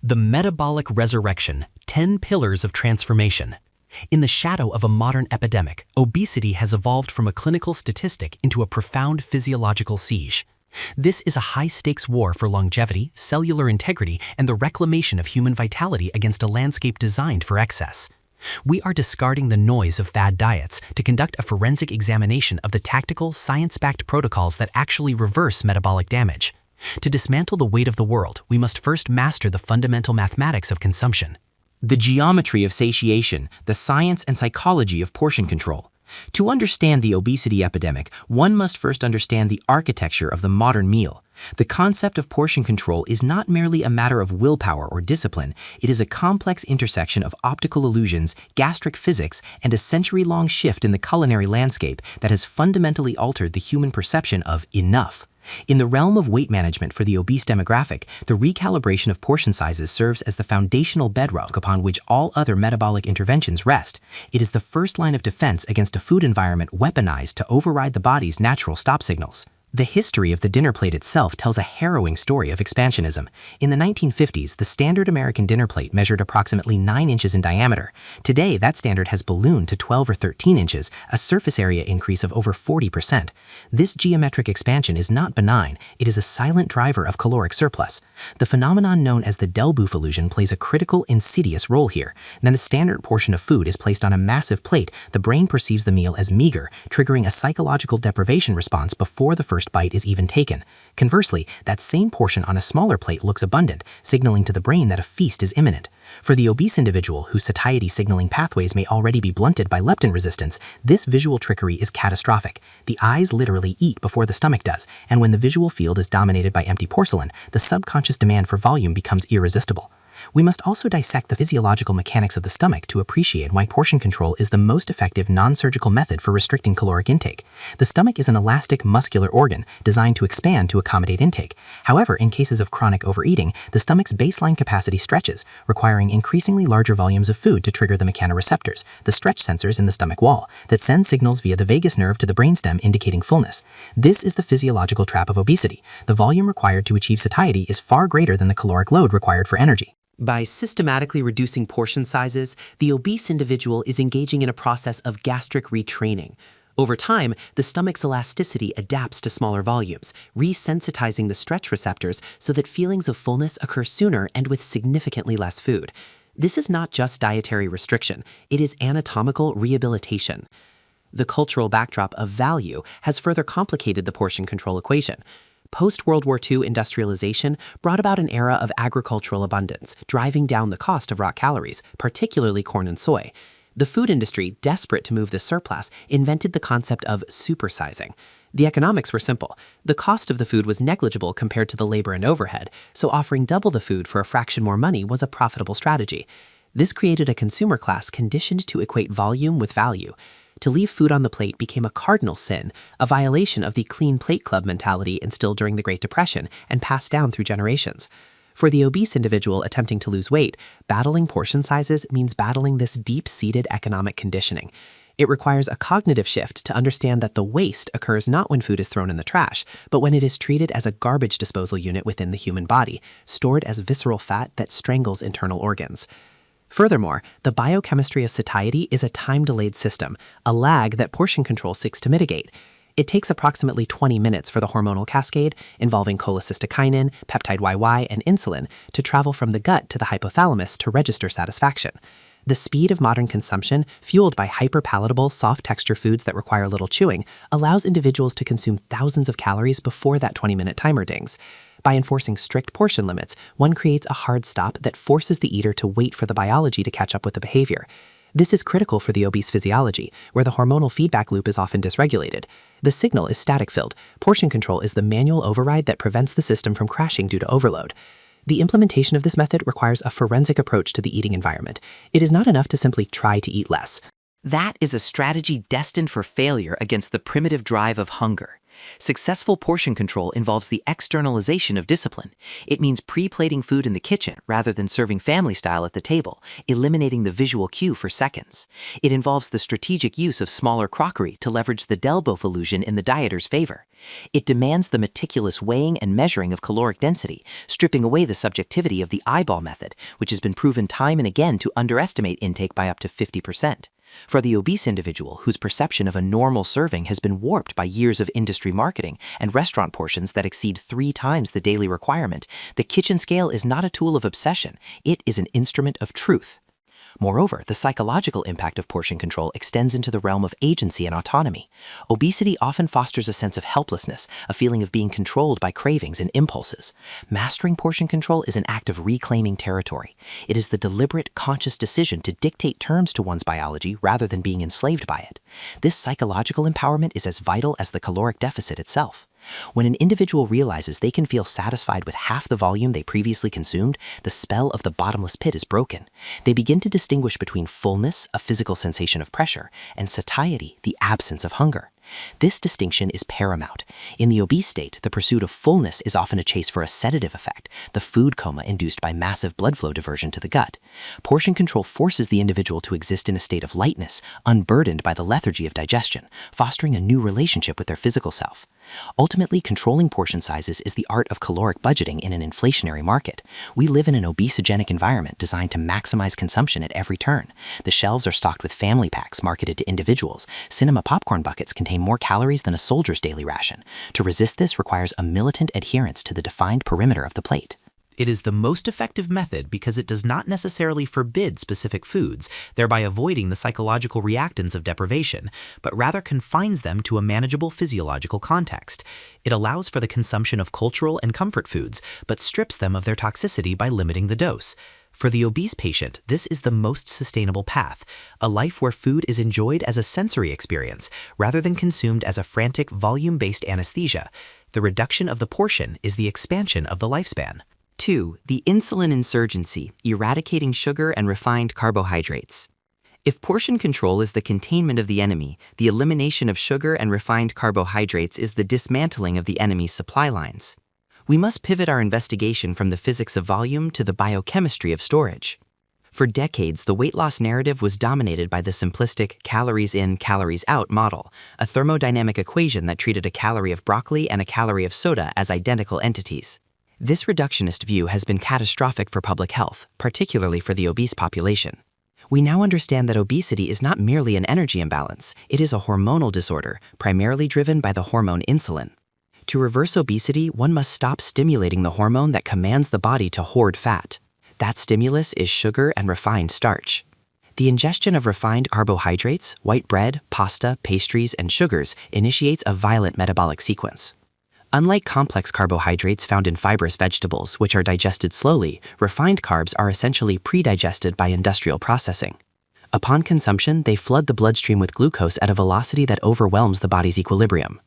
The Metabolic Resurrection, 10 Pillars of Transformation. In the shadow of a modern epidemic, obesity has evolved from a clinical statistic into a profound physiological siege. This is a high-stakes war for longevity, cellular integrity, and the reclamation of human vitality against a landscape designed for excess. We are discarding the noise of fad diets to conduct a forensic examination of the tactical, science-backed protocols that actually reverse metabolic damage. To dismantle the weight of the world, we must first master the fundamental mathematics of consumption. The geometry of satiation, the science and psychology of portion control. To understand the obesity epidemic, one must first understand the architecture of the modern meal. The concept of portion control is not merely a matter of willpower or discipline, it is a complex intersection of optical illusions, gastric physics, and a century-long shift in the culinary landscape that has fundamentally altered the human perception of enough. In the realm of weight management for the obese demographic, the recalibration of portion sizes serves as the foundational bedrock upon which all other metabolic interventions rest. It is the first line of defense against a food environment weaponized to override the body's natural stop signals. The history of the dinner plate itself tells a harrowing story of expansionism. In the 1950s, the standard American dinner plate measured approximately 9 inches in diameter. Today, that standard has ballooned to 12 or 13 inches, a surface area increase of over 40%. This geometric expansion is not benign, it is a silent driver of caloric surplus. The phenomenon known as the Delboeuf illusion plays a critical, insidious role here. When the standard portion of food is placed on a massive plate, the brain perceives the meal as meager, triggering a psychological deprivation response before the first bite is even taken. Conversely, that same portion on a smaller plate looks abundant, signaling to the brain that a feast is imminent. For the obese individual whose satiety signaling pathways may already be blunted by leptin resistance, this visual trickery is catastrophic. The eyes literally eat before the stomach does, and when the visual field is dominated by empty porcelain, the subconscious demand for volume becomes irresistible. We must also dissect the physiological mechanics of the stomach to appreciate why portion control is the most effective non-surgical method for restricting caloric intake. The stomach is an elastic, muscular organ designed to expand to accommodate intake. However, in cases of chronic overeating, the stomach's baseline capacity stretches, requiring increasingly larger volumes of food to trigger the mechanoreceptors, the stretch sensors in the stomach wall, that send signals via the vagus nerve to the brainstem indicating fullness. This is the physiological trap of obesity. The volume required to achieve satiety is far greater than the caloric load required for energy. By systematically reducing portion sizes, the obese individual is engaging in a process of gastric retraining. Over time, the stomach's elasticity adapts to smaller volumes, resensitizing the stretch receptors so that feelings of fullness occur sooner and with significantly less food. This is not just dietary restriction, it is anatomical rehabilitation. The cultural backdrop of value has further complicated the portion control equation. Post-World War II industrialization brought about an era of agricultural abundance, driving down the cost of raw calories, particularly corn and soy. The food industry, desperate to move this surplus, invented the concept of supersizing. The economics were simple. The cost of the food was negligible compared to the labor and overhead, so offering double the food for a fraction more money was a profitable strategy. This created a consumer class conditioned to equate volume with value. To leave food on the plate became a cardinal sin, a violation of the clean plate club mentality instilled during the Great Depression and passed down through generations. For the obese individual attempting to lose weight, battling portion sizes means battling this deep-seated economic conditioning. It requires a cognitive shift to understand that the waste occurs not when food is thrown in the trash, but when it is treated as a garbage disposal unit within the human body, stored as visceral fat that strangles internal organs. Furthermore, the biochemistry of satiety is a time-delayed system, a lag that portion control seeks to mitigate. It takes approximately 20 minutes for the hormonal cascade, involving cholecystokinin, peptide YY, and insulin, to travel from the gut to the hypothalamus to register satisfaction. The speed of modern consumption, fueled by hyper-palatable, soft-texture foods that require little chewing, allows individuals to consume thousands of calories before that 20-minute timer dings. By enforcing strict portion limits, one creates a hard stop that forces the eater to wait for the biology to catch up with the behavior. This is critical for the obese physiology, where the hormonal feedback loop is often dysregulated. The signal is static-filled. Portion control is the manual override that prevents the system from crashing due to overload. The implementation of this method requires a forensic approach to the eating environment. It is not enough to simply try to eat less. That is a strategy destined for failure against the primitive drive of hunger. Successful portion control involves the externalization of discipline. It means pre-plating food in the kitchen rather than serving family style at the table, eliminating the visual cue for seconds. It involves the strategic use of smaller crockery to leverage the Delboeuf illusion in the dieter's favor. It demands the meticulous weighing and measuring of caloric density, stripping away the subjectivity of the eyeball method, which has been proven time and again to underestimate intake by up to 50%. For the obese individual whose perception of a normal serving has been warped by years of industry marketing and restaurant portions that exceed 3 times the daily requirement, the kitchen scale is not a tool of obsession, it is an instrument of truth. Moreover, the psychological impact of portion control extends into the realm of agency and autonomy. Obesity often fosters a sense of helplessness, a feeling of being controlled by cravings and impulses. Mastering portion control is an act of reclaiming territory. It is the deliberate, conscious decision to dictate terms to one's biology rather than being enslaved by it. This psychological empowerment is as vital as the caloric deficit itself. When an individual realizes they can feel satisfied with half the volume they previously consumed, the spell of the bottomless pit is broken. They begin to distinguish between fullness, a physical sensation of pressure, and satiety, the absence of hunger. This distinction is paramount. In the obese state, the pursuit of fullness is often a chase for a sedative effect, the food coma induced by massive blood flow diversion to the gut. Portion control forces the individual to exist in a state of lightness, unburdened by the lethargy of digestion, fostering a new relationship with their physical self. Ultimately, controlling portion sizes is the art of caloric budgeting in an inflationary market. We live in an obesogenic environment designed to maximize consumption at every turn. The shelves are stocked with family packs marketed to individuals. Cinema popcorn buckets contain more calories than a soldier's daily ration. To resist this requires a militant adherence to the defined perimeter of the plate. It is the most effective method because it does not necessarily forbid specific foods, thereby avoiding the psychological reactance of deprivation, but rather confines them to a manageable physiological context. It allows for the consumption of cultural and comfort foods, but strips them of their toxicity by limiting the dose. For the obese patient, this is the most sustainable path, a life where food is enjoyed as a sensory experience rather than consumed as a frantic, volume-based anesthesia. The reduction of the portion is the expansion of the lifespan. 2. The insulin insurgency, eradicating sugar and refined carbohydrates. If portion control is the containment of the enemy, the elimination of sugar and refined carbohydrates is the dismantling of the enemy's supply lines. We must pivot our investigation from the physics of volume to the biochemistry of storage. For decades, the weight loss narrative was dominated by the simplistic calories in, calories out model, a thermodynamic equation that treated a calorie of broccoli and a calorie of soda as identical entities. This reductionist view has been catastrophic for public health, particularly for the obese population. We now understand that obesity is not merely an energy imbalance, it is a hormonal disorder, primarily driven by the hormone insulin. To reverse obesity, one must stop stimulating the hormone that commands the body to hoard fat. That stimulus is sugar and refined starch. The ingestion of refined carbohydrates, white bread, pasta, pastries, and sugars initiates a violent metabolic sequence. Unlike complex carbohydrates found in fibrous vegetables, which are digested slowly, refined carbs are essentially pre-digested by industrial processing. Upon consumption, they flood the bloodstream with glucose at a velocity that overwhelms the body's equilibrium.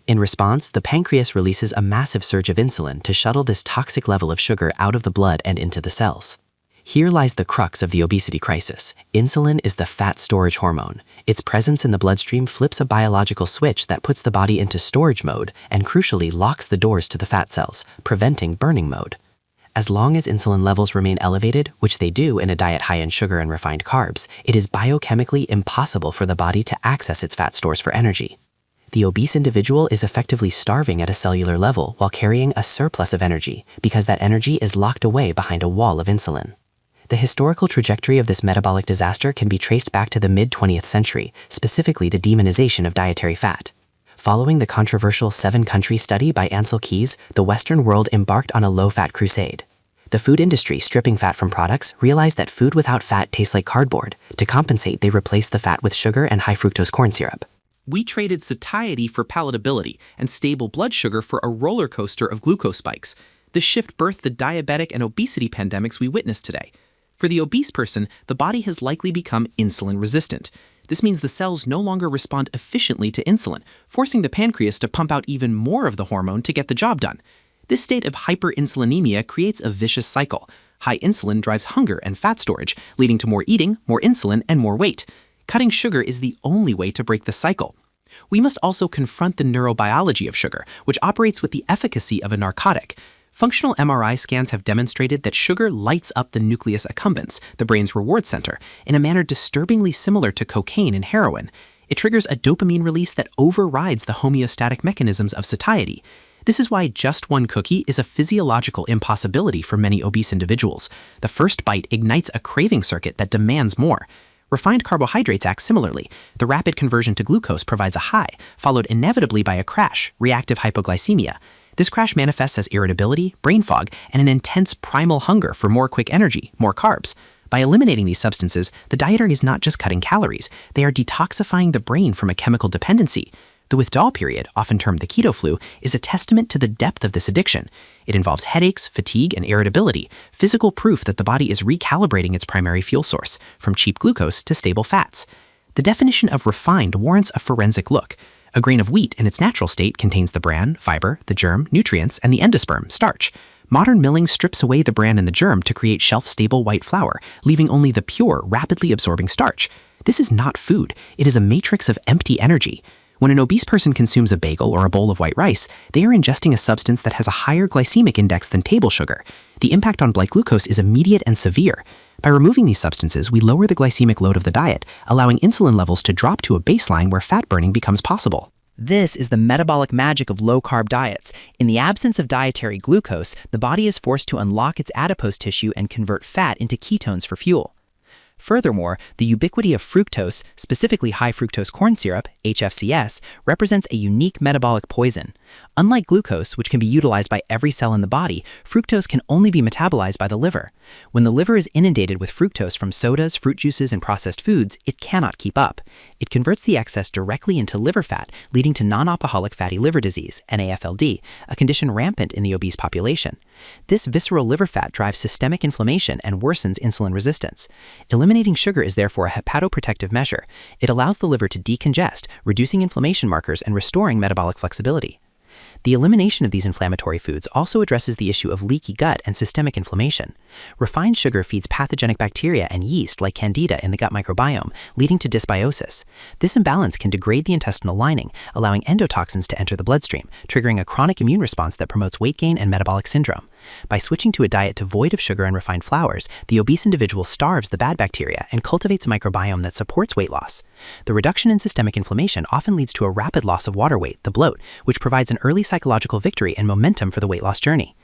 In response, the pancreas releases a massive surge of insulin to shuttle this toxic level of sugar out of the blood and into the cells. Here lies the crux of the obesity crisis. Insulin is the fat storage hormone. Its presence in the bloodstream flips a biological switch that puts the body into storage mode and crucially locks the doors to the fat cells, preventing burning mode. As long as insulin levels remain elevated, which they do in a diet high in sugar and refined carbs, it is biochemically impossible for the body to access its fat stores for energy. The obese individual is effectively starving at a cellular level while carrying a surplus of energy because that energy is locked away behind a wall of insulin. The historical trajectory of this metabolic disaster can be traced back to the mid-20th century, specifically the demonization of dietary fat. Following the controversial 7-country study by Ansel Keys, the Western world embarked on a low-fat crusade. The food industry, stripping fat from products, realized that food without fat tastes like cardboard. To compensate, they replaced the fat with sugar and high-fructose corn syrup. We traded satiety for palatability and stable blood sugar for a roller coaster of glucose spikes. This shift birthed the diabetic and obesity pandemics we witness today. For the obese person, the body has likely become insulin resistant. This means the cells no longer respond efficiently to insulin, forcing the pancreas to pump out even more of the hormone to get the job done. This state of hyperinsulinemia creates a vicious cycle. High insulin drives hunger and fat storage, leading to more eating, more insulin, and more weight. Cutting sugar is the only way to break the cycle. We must also confront the neurobiology of sugar, which operates with the efficacy of a narcotic. Functional MRI scans have demonstrated that sugar lights up the nucleus accumbens, the brain's reward center, in a manner disturbingly similar to cocaine and heroin. It triggers a dopamine release that overrides the homeostatic mechanisms of satiety. This is why just one cookie is a physiological impossibility for many obese individuals. The first bite ignites a craving circuit that demands more. Refined carbohydrates act similarly. The rapid conversion to glucose provides a high, followed inevitably by a crash, reactive hypoglycemia. This crash manifests as irritability, brain fog, and an intense primal hunger for more quick energy, more carbs. By eliminating these substances, the dieter is not just cutting calories, they are detoxifying the brain from a chemical dependency. The withdrawal period, often termed the keto flu, is a testament to the depth of this addiction. It involves headaches, fatigue, and irritability, physical proof that the body is recalibrating its primary fuel source, from cheap glucose to stable fats. The definition of refined warrants a forensic look. A grain of wheat in its natural state contains the bran, fiber, the germ, nutrients, and the endosperm, starch. Modern milling strips away the bran and the germ to create shelf-stable white flour, leaving only the pure, rapidly absorbing starch. This is not food, it is a matrix of empty energy. When an obese person consumes a bagel or a bowl of white rice, they are ingesting a substance that has a higher glycemic index than table sugar. The impact on blood glucose is immediate and severe. By removing these substances, we lower the glycemic load of the diet, allowing insulin levels to drop to a baseline where fat burning becomes possible. This is the metabolic magic of low-carb diets. In the absence of dietary glucose, the body is forced to unlock its adipose tissue and convert fat into ketones for fuel. Furthermore, the ubiquity of fructose, specifically high fructose corn syrup, HFCS, represents a unique metabolic poison. Unlike glucose, which can be utilized by every cell in the body, fructose can only be metabolized by the liver. When the liver is inundated with fructose from sodas, fruit juices, and processed foods, it cannot keep up. It converts the excess directly into liver fat, leading to non-alcoholic fatty liver disease, NAFLD, a condition rampant in the obese population. This visceral liver fat drives systemic inflammation and worsens insulin resistance. Eliminating sugar is therefore a hepatoprotective measure. It allows the liver to decongest, reducing inflammation markers and restoring metabolic flexibility. The elimination of these inflammatory foods also addresses the issue of leaky gut and systemic inflammation. Refined sugar feeds pathogenic bacteria and yeast like candida in the gut microbiome, leading to dysbiosis. This imbalance can degrade the intestinal lining, allowing endotoxins to enter the bloodstream, triggering a chronic immune response that promotes weight gain and metabolic syndrome. By switching to a diet devoid of sugar and refined flours, the obese individual starves the bad bacteria and cultivates a microbiome that supports weight loss. The reduction in systemic inflammation often leads to a rapid loss of water weight, the bloat, which provides an early psychological victory and momentum for the weight loss journey.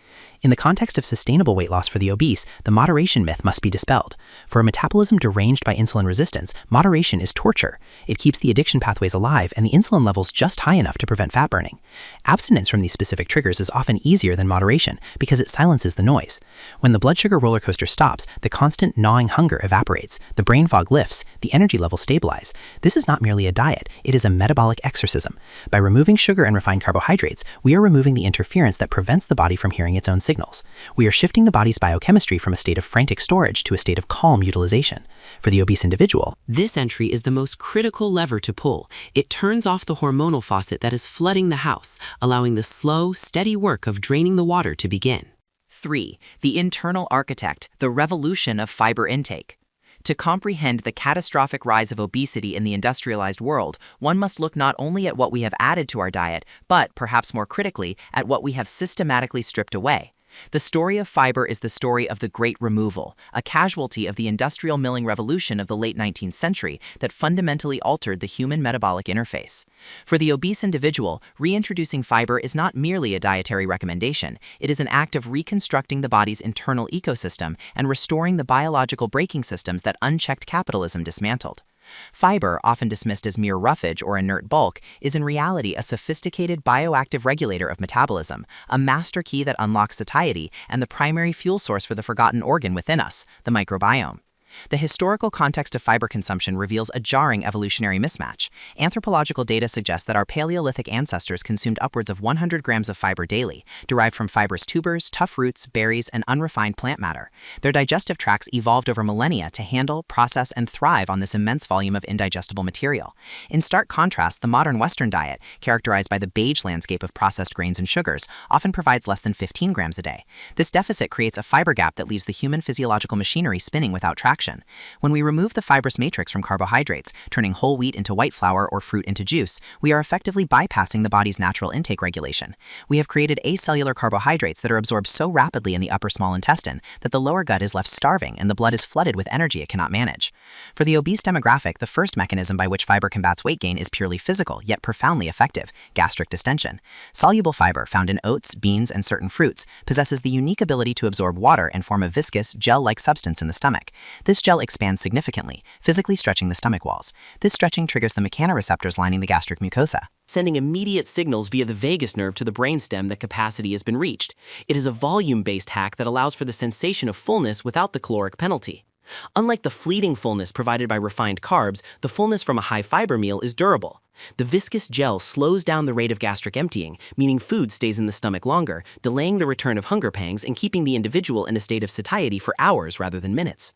In the context of sustainable weight loss for the obese, the moderation myth must be dispelled. For a metabolism deranged by insulin resistance, moderation is torture. It keeps the addiction pathways alive and the insulin levels just high enough to prevent fat burning. Abstinence from these specific triggers is often easier than moderation because it silences the noise. When the blood sugar roller coaster stops, the constant gnawing hunger evaporates, the brain fog lifts, the energy levels stabilize. This is not merely a diet, it is a metabolic exorcism. By removing sugar and refined carbohydrates, we are removing the interference that prevents the body from hearing its own signals. We are shifting the body's biochemistry from a state of frantic storage to a state of calm utilization. For the obese individual, This entry is the most critical lever to pull. It turns off the hormonal faucet that is flooding the house, allowing the slow, steady work of draining the water to begin. 3. The internal architect, the revolution of fiber intake. To comprehend the catastrophic rise of obesity in the industrialized world, one must look not only at what we have added to our diet, but, perhaps more critically, at what we have systematically stripped away. The story of fiber is the story of the Great Removal, a casualty of the industrial milling revolution of the late 19th century that fundamentally altered the human metabolic interface. For the obese individual, reintroducing fiber is not merely a dietary recommendation, it is an act of reconstructing the body's internal ecosystem and restoring the biological braking systems that unchecked capitalism dismantled. Fiber, often dismissed as mere roughage or inert bulk, is in reality a sophisticated bioactive regulator of metabolism, a master key that unlocks satiety and the primary fuel source for the forgotten organ within us, the microbiome. The historical context of fiber consumption reveals a jarring evolutionary mismatch. Anthropological data suggest that our Paleolithic ancestors consumed upwards of 100 grams of fiber daily, derived from fibrous tubers, tough roots, berries, and unrefined plant matter. Their digestive tracts evolved over millennia to handle, process, and thrive on this immense volume of indigestible material. In stark contrast, the modern Western diet, characterized by the beige landscape of processed grains and sugars, often provides less than 15 grams a day. This deficit creates a fiber gap that leaves the human physiological machinery spinning without traction. reduction. When we remove the fibrous matrix from carbohydrates, turning whole wheat into white flour or fruit into juice, we are effectively bypassing the body's natural intake regulation. We have created acellular carbohydrates that are absorbed so rapidly in the upper small intestine that the lower gut is left starving and the blood is flooded with energy it cannot manage. For the obese demographic, the first mechanism by which fiber combats weight gain is purely physical, yet profoundly effective: gastric distension. Soluble fiber found in oats, beans, and certain fruits possesses the unique ability to absorb water and form a viscous, gel-like substance in the stomach. This gel expands significantly, physically stretching the stomach walls. This stretching triggers the mechanoreceptors lining the gastric mucosa, sending immediate signals via the vagus nerve to the brainstem that capacity has been reached. It is a volume-based hack that allows for the sensation of fullness without the caloric penalty. Unlike the fleeting fullness provided by refined carbs, the fullness from a high-fiber meal is durable. The viscous gel slows down the rate of gastric emptying, meaning food stays in the stomach longer, delaying the return of hunger pangs and keeping the individual in a state of satiety for hours rather than minutes.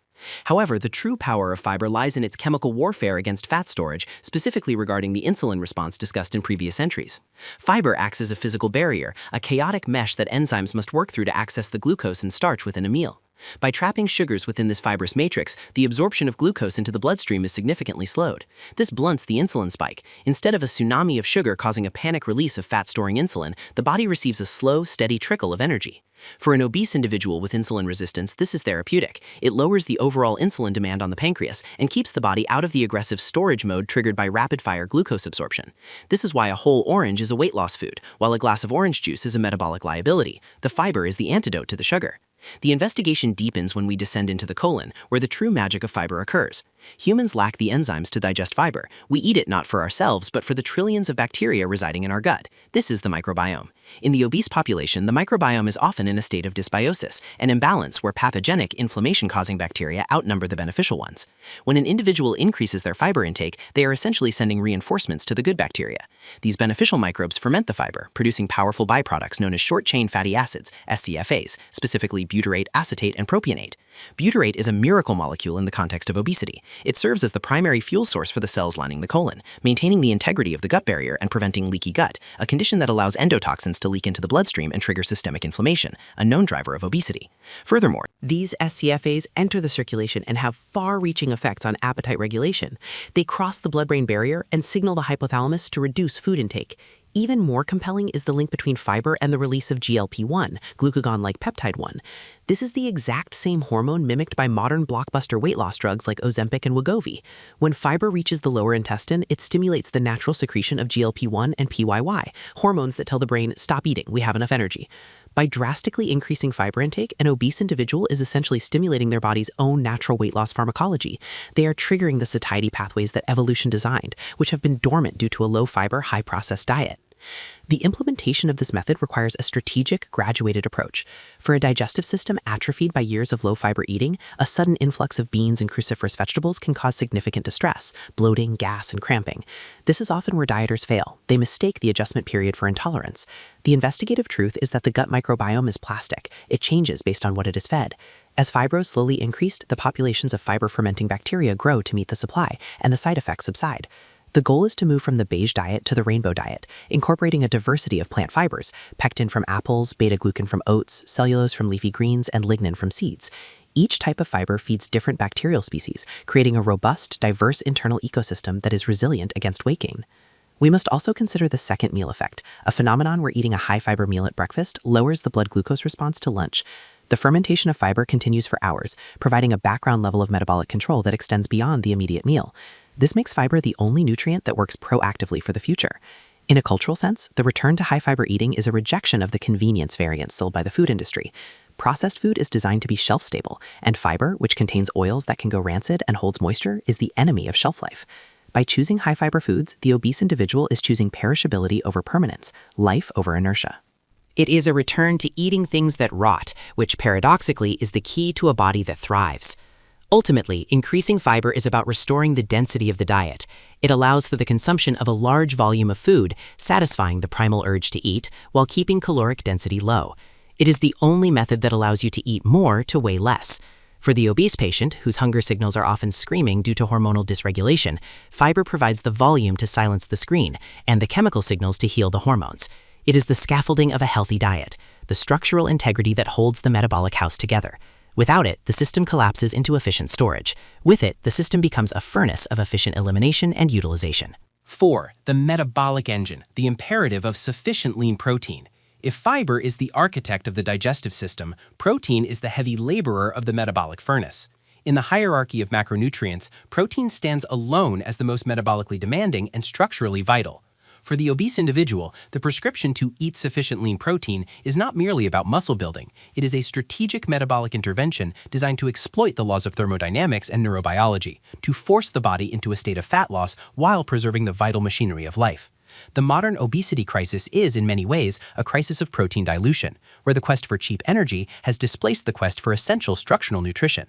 However, the true power of fiber lies in its chemical warfare against fat storage, specifically regarding the insulin response discussed in previous entries. Fiber acts as a physical barrier, a chaotic mesh that enzymes must work through to access the glucose and starch within a meal. By trapping sugars within this fibrous matrix, the absorption of glucose into the bloodstream is significantly slowed. This blunts the insulin spike. Instead of a tsunami of sugar causing a panic release of fat-storing insulin, the body receives a slow, steady trickle of energy. For an obese individual with insulin resistance, this is therapeutic. It lowers the overall insulin demand on the pancreas and keeps the body out of the aggressive storage mode triggered by rapid-fire glucose absorption. This is why a whole orange is a weight loss food, while a glass of orange juice is a metabolic liability. The fiber is the antidote to the sugar. The investigation deepens when we descend into the colon, where the true magic of fiber occurs. Humans lack the enzymes to digest fiber. We eat it not for ourselves, but for the trillions of bacteria residing in our gut. This is the microbiome. In the obese population, the microbiome is often in a state of dysbiosis, an imbalance where pathogenic, inflammation-causing bacteria outnumber the beneficial ones. When an individual increases their fiber intake, they are essentially sending reinforcements to the good bacteria. These beneficial microbes ferment the fiber, producing powerful byproducts known as short-chain fatty acids, SCFAs, specifically butyrate, acetate, and propionate. Butyrate is a miracle molecule in the context of obesity. It serves as the primary fuel source for the cells lining the colon, maintaining the integrity of the gut barrier and preventing leaky gut, a condition that allows endotoxins to leak into the bloodstream and trigger systemic inflammation, a known driver of obesity. Furthermore, these SCFAs enter the circulation and have far-reaching effects on appetite regulation. They cross the blood-brain barrier and signal the hypothalamus to reduce food intake. Even more compelling is the link between fiber and the release of GLP-1, glucagon-like peptide 1. This is the exact same hormone mimicked by modern blockbuster weight loss drugs like Ozempic and Wegovy. When fiber reaches the lower intestine, it stimulates the natural secretion of GLP-1 and PYY, hormones that tell the brain, stop eating, we have enough energy. By drastically increasing fiber intake, an obese individual is essentially stimulating their body's own natural weight loss pharmacology. They are triggering the satiety pathways that evolution designed, which have been dormant due to a low-fiber, high-processed diet. The implementation of this method requires a strategic, graduated approach. For a digestive system atrophied by years of low-fiber eating, a sudden influx of beans and cruciferous vegetables can cause significant distress, bloating, gas, and cramping. This is often where dieters fail. They mistake the adjustment period for intolerance. The investigative truth is that the gut microbiome is plastic. It changes based on what it is fed. As fibros slowly increased, the populations of fiber-fermenting bacteria grow to meet the supply, and the side effects subside. The goal is to move from the beige diet to the rainbow diet, incorporating a diversity of plant fibers: pectin from apples, beta-glucan from oats, cellulose from leafy greens, and lignin from seeds. Each type of fiber feeds different bacterial species, creating a robust, diverse internal ecosystem that is resilient against weight gain. We must also consider the second meal effect, a phenomenon where eating a high-fiber meal at breakfast lowers the blood glucose response to lunch. The fermentation of fiber continues for hours, providing a background level of metabolic control that extends beyond the immediate meal. This makes fiber the only nutrient that works proactively for the future. In a cultural sense, the return to high-fiber eating is a rejection of the convenience variants sold by the food industry. Processed food is designed to be shelf-stable, and fiber, which contains oils that can go rancid and holds moisture, is the enemy of shelf life. By choosing high-fiber foods, the obese individual is choosing perishability over permanence, life over inertia. It is a return to eating things that rot, which paradoxically is the key to a body that thrives. Ultimately, increasing fiber is about restoring the density of the diet. It allows for the consumption of a large volume of food, satisfying the primal urge to eat while keeping caloric density low. It is the only method that allows you to eat more to weigh less. For the obese patient, whose hunger signals are often screaming due to hormonal dysregulation, fiber provides the volume to silence the screen and the chemical signals to heal the hormones. It is the scaffolding of a healthy diet, the structural integrity that holds the metabolic house together. Without it, the system collapses into efficient storage. With it, the system becomes a furnace of efficient elimination and utilization. 4. The metabolic engine, the imperative of sufficient lean protein. If fiber is the architect of the digestive system, protein is the heavy laborer of the metabolic furnace. In the hierarchy of macronutrients, protein stands alone as the most metabolically demanding and structurally vital. For the obese individual, the prescription to eat sufficient lean protein is not merely about muscle building. It is a strategic metabolic intervention designed to exploit the laws of thermodynamics and neurobiology, to force the body into a state of fat loss while preserving the vital machinery of life. The modern obesity crisis is, in many ways, a crisis of protein dilution, where the quest for cheap energy has displaced the quest for essential structural nutrition.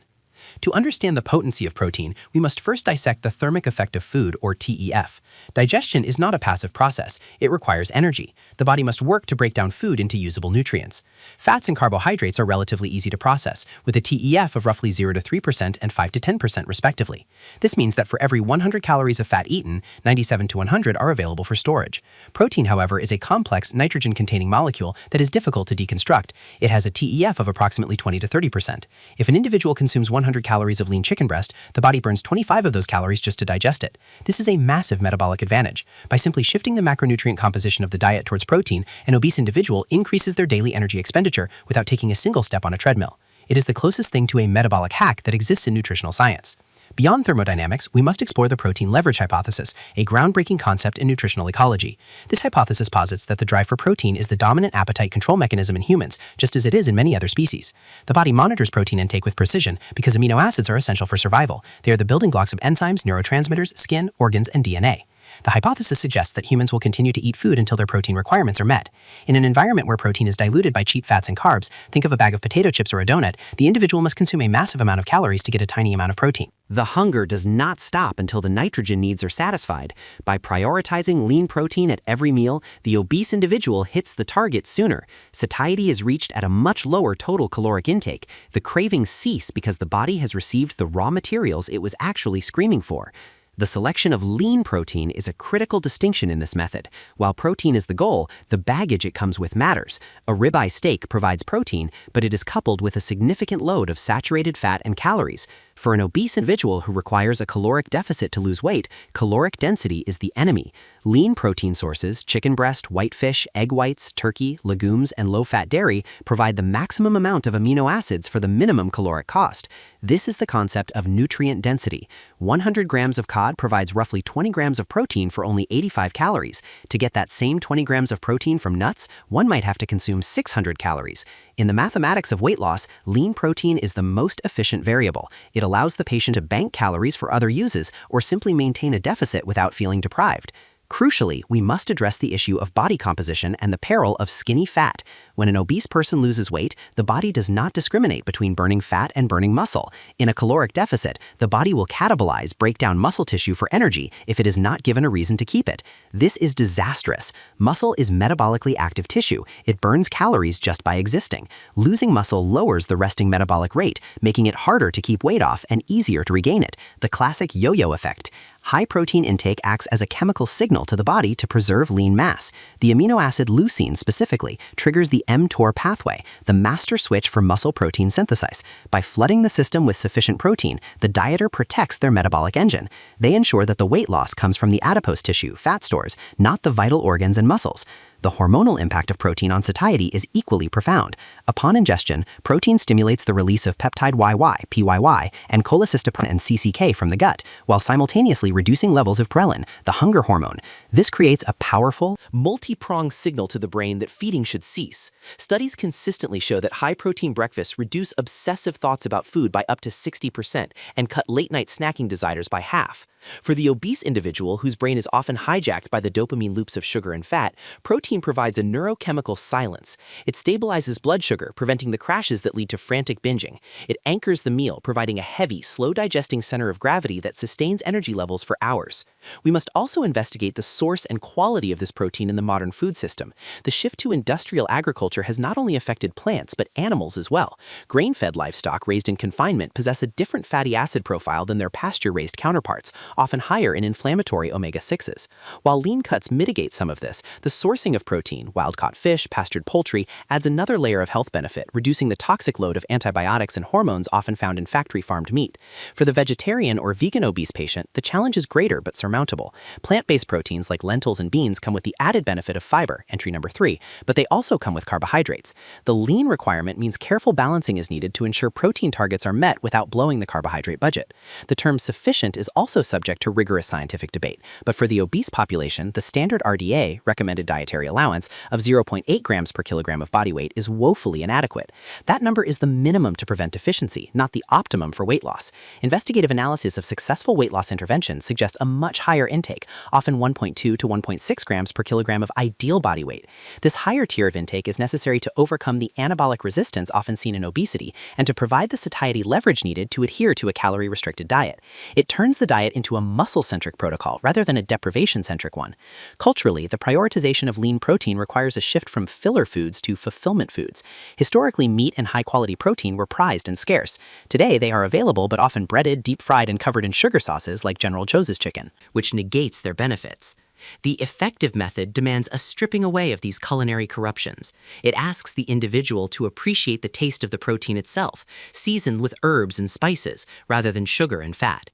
To understand the potency of protein, we must first dissect the thermic effect of food, or TEF. Digestion is not a passive process. It requires energy. The body must work to break down food into usable nutrients. Fats and carbohydrates are relatively easy to process, with a TEF of roughly 0 to 3% and 5 to 10% respectively. This means that for every 100 calories of fat eaten, 97 to 100 are available for storage. Protein, however, is a complex nitrogen-containing molecule that is difficult to deconstruct. It has a TEF of approximately 20 to 30%. If an individual consumes 100 calories of lean chicken breast, the body burns 25 of those calories just to digest it. This is a massive metabolic advantage. By simply shifting the macronutrient composition of the diet towards protein, an obese individual increases their daily energy expenditure without taking a single step on a treadmill. It is the closest thing to a metabolic hack that exists in nutritional science. Beyond thermodynamics, we must explore the protein leverage hypothesis, a groundbreaking concept in nutritional ecology. This hypothesis posits that the drive for protein is the dominant appetite control mechanism in humans, just as it is in many other species. The body monitors protein intake with precision because amino acids are essential for survival. They are the building blocks of enzymes, neurotransmitters, skin, organs, and DNA. The hypothesis suggests that humans will continue to eat food until their protein requirements are met. In an environment where protein is diluted by cheap fats and carbs, think of a bag of potato chips or a donut, the individual must consume a massive amount of calories to get a tiny amount of protein. The hunger does not stop until the nitrogen needs are satisfied. By prioritizing lean protein at every meal, the obese individual hits the target sooner. Satiety is reached at a much lower total caloric intake. The cravings cease because the body has received the raw materials it was actually screaming for. The selection of lean protein is a critical distinction in this method. While protein is the goal, the baggage it comes with matters. A ribeye steak provides protein, but it is coupled with a significant load of saturated fat and calories. For an obese individual who requires a caloric deficit to lose weight, caloric density is the enemy. Lean protein sources, chicken breast, whitefish, egg whites, turkey, legumes, and low-fat dairy provide the maximum amount of amino acids for the minimum caloric cost. This is the concept of nutrient density. 100 grams of cod provides roughly 20 grams of protein for only 85 calories. To get that same 20 grams of protein from nuts, one might have to consume 600 calories. In the mathematics of weight loss, lean protein is the most efficient variable. It allows the patient to bank calories for other uses or simply maintain a deficit without feeling deprived. Crucially, we must address the issue of body composition and the peril of skinny fat. When an obese person loses weight, the body does not discriminate between burning fat and burning muscle. In a caloric deficit, the body will catabolize, break down muscle tissue for energy if it is not given a reason to keep it. This is disastrous. Muscle is metabolically active tissue. It burns calories just by existing. Losing muscle lowers the resting metabolic rate, making it harder to keep weight off and easier to regain it. The classic yo-yo effect. High protein intake acts as a chemical signal to the body to preserve lean mass. The amino acid leucine specifically triggers the mTOR pathway, the master switch for muscle protein synthesis. By flooding the system with sufficient protein, the dieter protects their metabolic engine. They ensure that the weight loss comes from the adipose tissue, fat stores, not the vital organs and muscles. The hormonal impact of protein on satiety is equally profound. Upon ingestion, protein stimulates the release of peptide YY, PYY, and cholecystokin and CCK from the gut, while simultaneously reducing levels of ghrelin, the hunger hormone. This creates a powerful, multi-pronged signal to the brain that feeding should cease. Studies consistently show that high-protein breakfasts reduce obsessive thoughts about food by up to 60% and cut late-night snacking desires by half. For the obese individual whose brain is often hijacked by the dopamine loops of sugar and fat, protein provides a neurochemical silence. It stabilizes blood sugar, preventing the crashes that lead to frantic binging. It anchors the meal, providing a heavy, slow-digesting center of gravity that sustains energy levels for hours. We must also investigate the source and quality of this protein in the modern food system. The shift to industrial agriculture has not only affected plants, but animals as well. Grain-fed livestock raised in confinement possess a different fatty acid profile than their pasture-raised counterparts, often higher in inflammatory omega-6s. While lean cuts mitigate some of this, the sourcing of of protein, wild-caught fish, pastured poultry, adds another layer of health benefit, reducing the toxic load of antibiotics and hormones often found in factory-farmed meat. For the vegetarian or vegan obese patient, the challenge is greater but surmountable. Plant-based proteins like lentils and beans come with the added benefit of fiber, entry number 3, but they also come with carbohydrates. The lean requirement means careful balancing is needed to ensure protein targets are met without blowing the carbohydrate budget. The term sufficient is also subject to rigorous scientific debate, but for the obese population, the standard RDA, recommended dietary allowance, of 0.8 grams per kilogram of body weight is woefully inadequate. That number is the minimum to prevent deficiency, not the optimum for weight loss. Investigative analysis of successful weight loss interventions suggest a much higher intake, often 1.2 to 1.6 grams per kilogram of ideal body weight. This higher tier of intake is necessary to overcome the anabolic resistance often seen in obesity and to provide the satiety leverage needed to adhere to a calorie-restricted diet. It turns the diet into a muscle-centric protocol rather than a deprivation-centric one. Culturally, the prioritization of lean protein requires a shift from filler foods to fulfillment foods. Historically, meat and high-quality protein were prized and scarce. Today, they are available but often breaded, deep-fried, and covered in sugar sauces like General Tso's chicken, which negates their benefits. The effective method demands a stripping away of these culinary corruptions. It asks the individual to appreciate the taste of the protein itself, seasoned with herbs and spices rather than sugar and fat.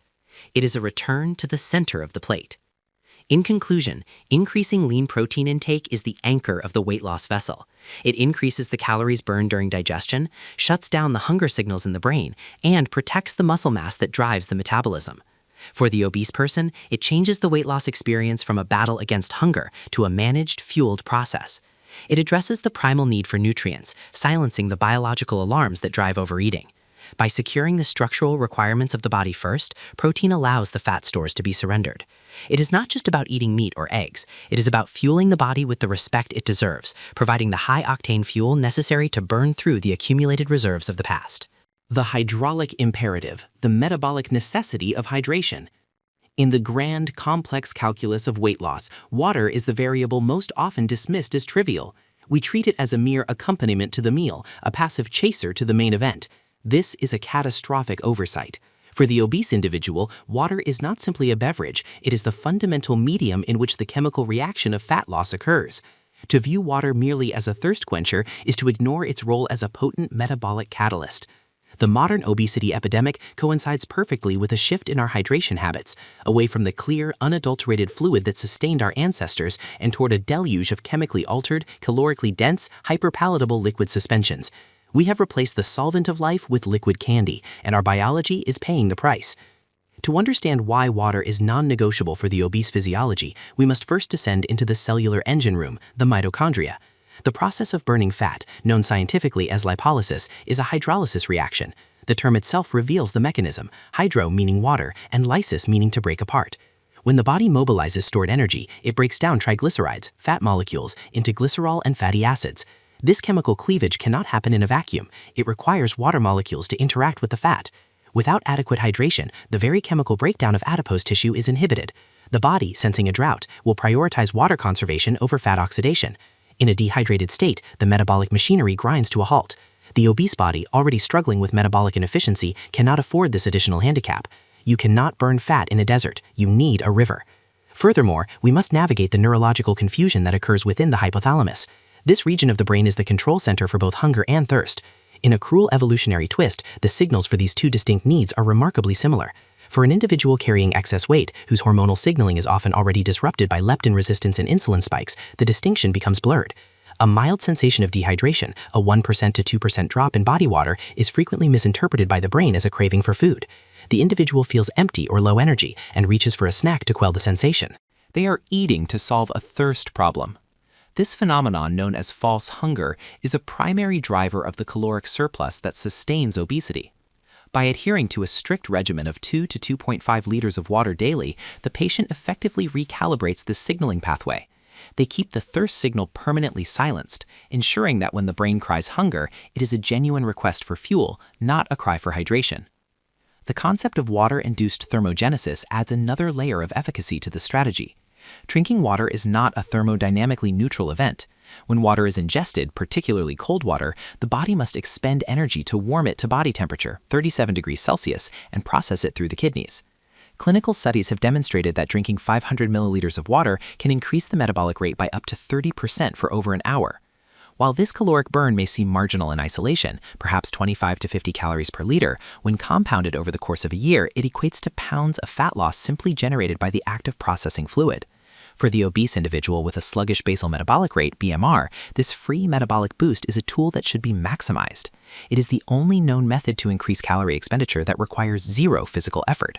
It is a return to the center of the plate. In conclusion, increasing lean protein intake is the anchor of the weight loss vessel. It increases the calories burned during digestion, shuts down the hunger signals in the brain, and protects the muscle mass that drives the metabolism. For the obese person, it changes the weight loss experience from a battle against hunger to a managed, fueled process. It addresses the primal need for nutrients, silencing the biological alarms that drive overeating. By securing the structural requirements of the body first, protein allows the fat stores to be surrendered. It is not just about eating meat or eggs. It is about fueling the body with the respect it deserves, providing the high-octane fuel necessary to burn through the accumulated reserves of the past. The hydraulic imperative, the metabolic necessity of hydration. In the grand, complex calculus of weight loss, water is the variable most often dismissed as trivial. We treat it as a mere accompaniment to the meal, a passive chaser to the main event. This is a catastrophic oversight. For the obese individual, water is not simply a beverage, it is the fundamental medium in which the chemical reaction of fat loss occurs. To view water merely as a thirst quencher is to ignore its role as a potent metabolic catalyst. The modern obesity epidemic coincides perfectly with a shift in our hydration habits, away from the clear, unadulterated fluid that sustained our ancestors and toward a deluge of chemically altered, calorically dense, hyperpalatable liquid suspensions. We have replaced the solvent of life with liquid candy, and our biology is paying the price. To understand why water is non-negotiable for the obese physiology, we must first descend into the cellular engine room, the mitochondria. The process of burning fat, known scientifically as lipolysis, is a hydrolysis reaction. The term itself reveals the mechanism, hydro meaning water, and lysis meaning to break apart. When the body mobilizes stored energy, it breaks down triglycerides, fat molecules, into glycerol and fatty acids. This chemical cleavage cannot happen in a vacuum. It requires water molecules to interact with the fat. Without adequate hydration, the very chemical breakdown of adipose tissue is inhibited. The body, sensing a drought, will prioritize water conservation over fat oxidation. In a dehydrated state, the metabolic machinery grinds to a halt. The obese body, already struggling with metabolic inefficiency, cannot afford this additional handicap. You cannot burn fat in a desert. You need a river. Furthermore, we must navigate the neurological confusion that occurs within the hypothalamus. This region of the brain is the control center for both hunger and thirst. In a cruel evolutionary twist, the signals for these two distinct needs are remarkably similar. For an individual carrying excess weight, whose hormonal signaling is often already disrupted by leptin resistance and insulin spikes, the distinction becomes blurred. A mild sensation of dehydration, a 1% to 2% drop in body water, is frequently misinterpreted by the brain as a craving for food. The individual feels empty or low energy and reaches for a snack to quell the sensation. They are eating to solve a thirst problem. This phenomenon, known as false hunger, is a primary driver of the caloric surplus that sustains obesity. By adhering to a strict regimen of 2 to 2.5 liters of water daily, the patient effectively recalibrates the signaling pathway. They keep the thirst signal permanently silenced, ensuring that when the brain cries hunger, it is a genuine request for fuel, not a cry for hydration. The concept of water-induced thermogenesis adds another layer of efficacy to the strategy. Drinking water is not a thermodynamically neutral event. When water is ingested, particularly cold water, the body must expend energy to warm it to body temperature, 37 degrees Celsius, and process it through the kidneys. Clinical studies have demonstrated that drinking 500 milliliters of water can increase the metabolic rate by up to 30% for over an hour. While this caloric burn may seem marginal in isolation, perhaps 25 to 50 calories per liter, when compounded over the course of a year, it equates to pounds of fat loss simply generated by the act of processing fluid. For the obese individual with a sluggish basal metabolic rate, BMR, this free metabolic boost is a tool that should be maximized. It is the only known method to increase calorie expenditure that requires zero physical effort.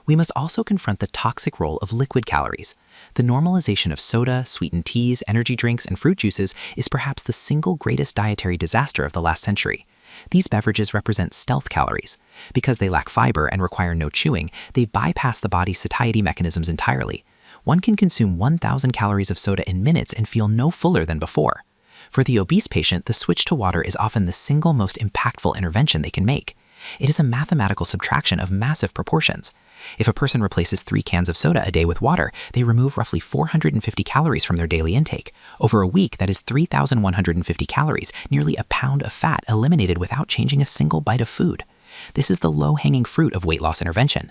We must also confront the toxic role of liquid calories. The normalization of soda, sweetened teas, energy drinks, and fruit juices is perhaps the single greatest dietary disaster of the last century. These beverages represent stealth calories. Because they lack fiber and require no chewing, they bypass the body's satiety mechanisms entirely. One can consume 1,000 calories of soda in minutes and feel no fuller than before. For the obese patient, the switch to water is often the single most impactful intervention they can make. It is a mathematical subtraction of massive proportions. If a person replaces 3 cans of soda a day with water, they remove roughly 450 calories from their daily intake. Over a week, that is 3,150 calories, nearly a pound of fat eliminated without changing a single bite of food. This is the low-hanging fruit of weight loss intervention.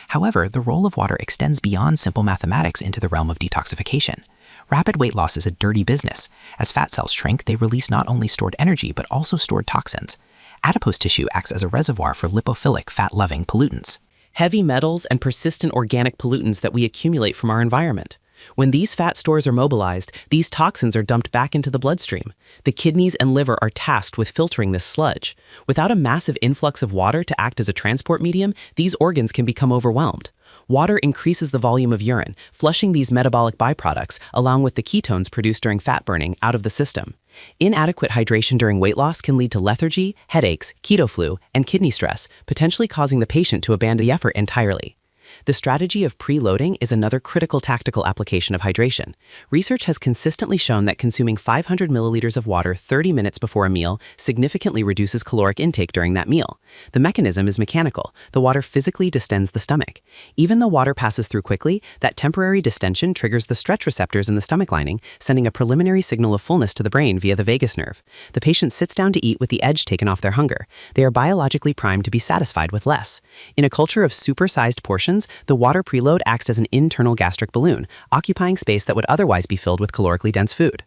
However, the role of water extends beyond simple mathematics into the realm of detoxification. Rapid weight loss is a dirty business. As fat cells shrink, they release not only stored energy but also stored toxins. Adipose tissue acts as a reservoir for lipophilic, fat-loving pollutants. Heavy metals and persistent organic pollutants that we accumulate from our environment. When these fat stores are mobilized, these toxins are dumped back into the bloodstream. The kidneys and liver are tasked with filtering this sludge. Without a massive influx of water to act as a transport medium, these organs can become overwhelmed. Water increases the volume of urine, flushing these metabolic byproducts, along with the ketones produced during fat burning, out of the system. Inadequate hydration during weight loss can lead to lethargy, headaches, keto flu, and kidney stress, potentially causing the patient to abandon the effort entirely. The strategy of preloading is another critical tactical application of hydration. Research has consistently shown that consuming 500 milliliters of water 30 minutes before a meal significantly reduces caloric intake during that meal. The mechanism is mechanical. The water physically distends the stomach. Even though water passes through quickly, that temporary distension triggers the stretch receptors in the stomach lining, sending a preliminary signal of fullness to the brain via the vagus nerve. The patient sits down to eat with the edge taken off their hunger. They are biologically primed to be satisfied with less. In a culture of supersized portions, the water preload acts as an internal gastric balloon, occupying space that would otherwise be filled with calorically dense food.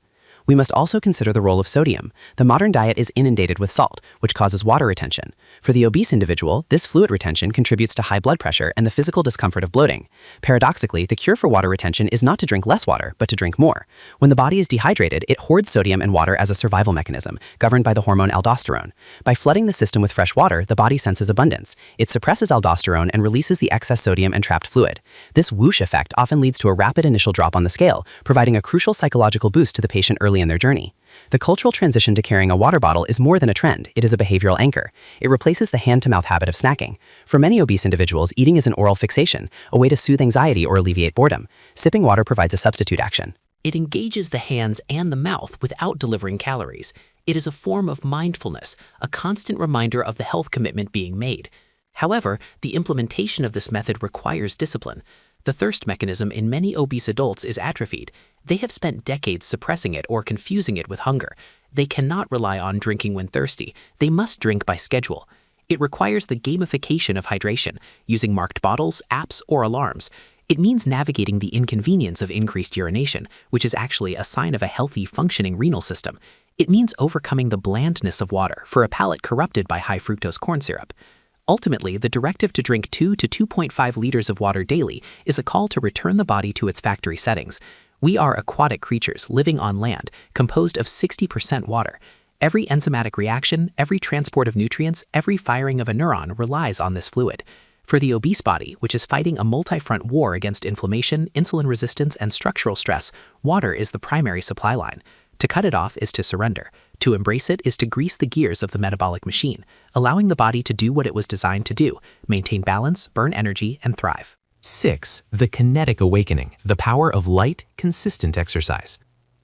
We must also consider the role of sodium. The modern diet is inundated with salt, which causes water retention. For the obese individual, this fluid retention contributes to high blood pressure and the physical discomfort of bloating. Paradoxically, the cure for water retention is not to drink less water, but to drink more. When the body is dehydrated, it hoards sodium and water as a survival mechanism, governed by the hormone aldosterone. By flooding the system with fresh water, the body senses abundance. It suppresses aldosterone and releases the excess sodium and trapped fluid. This whoosh effect often leads to a rapid initial drop on the scale, providing a crucial psychological boost to the patient early in their journey. The cultural transition to carrying a water bottle is more than a trend, it is a behavioral anchor. It replaces the hand-to-mouth habit of snacking. For many obese individuals, eating is an oral fixation, a way to soothe anxiety or alleviate boredom. Sipping water provides a substitute action. It engages the hands and the mouth without delivering calories. It is a form of mindfulness, a constant reminder of the health commitment being made. However, the implementation of this method requires discipline. The thirst mechanism in many obese adults is atrophied. They have spent decades suppressing it or confusing it with hunger. They cannot rely on drinking when thirsty. They must drink by schedule. It requires the gamification of hydration, using marked bottles, apps, or alarms. It means navigating the inconvenience of increased urination, which is actually a sign of a healthy, functioning renal system. It means overcoming the blandness of water for a palate corrupted by high fructose corn syrup. Ultimately, the directive to drink 2 to 2.5 liters of water daily is a call to return the body to its factory settings. We are aquatic creatures living on land, composed of 60% water. Every enzymatic reaction, every transport of nutrients, every firing of a neuron relies on this fluid. For the obese body, which is fighting a multi-front war against inflammation, insulin resistance, and structural stress, water is the primary supply line. To cut it off is to surrender. To embrace it is to grease the gears of the metabolic machine, allowing the body to do what it was designed to do, maintain balance, burn energy, and thrive. 6. The kinetic awakening, the power of light, consistent exercise.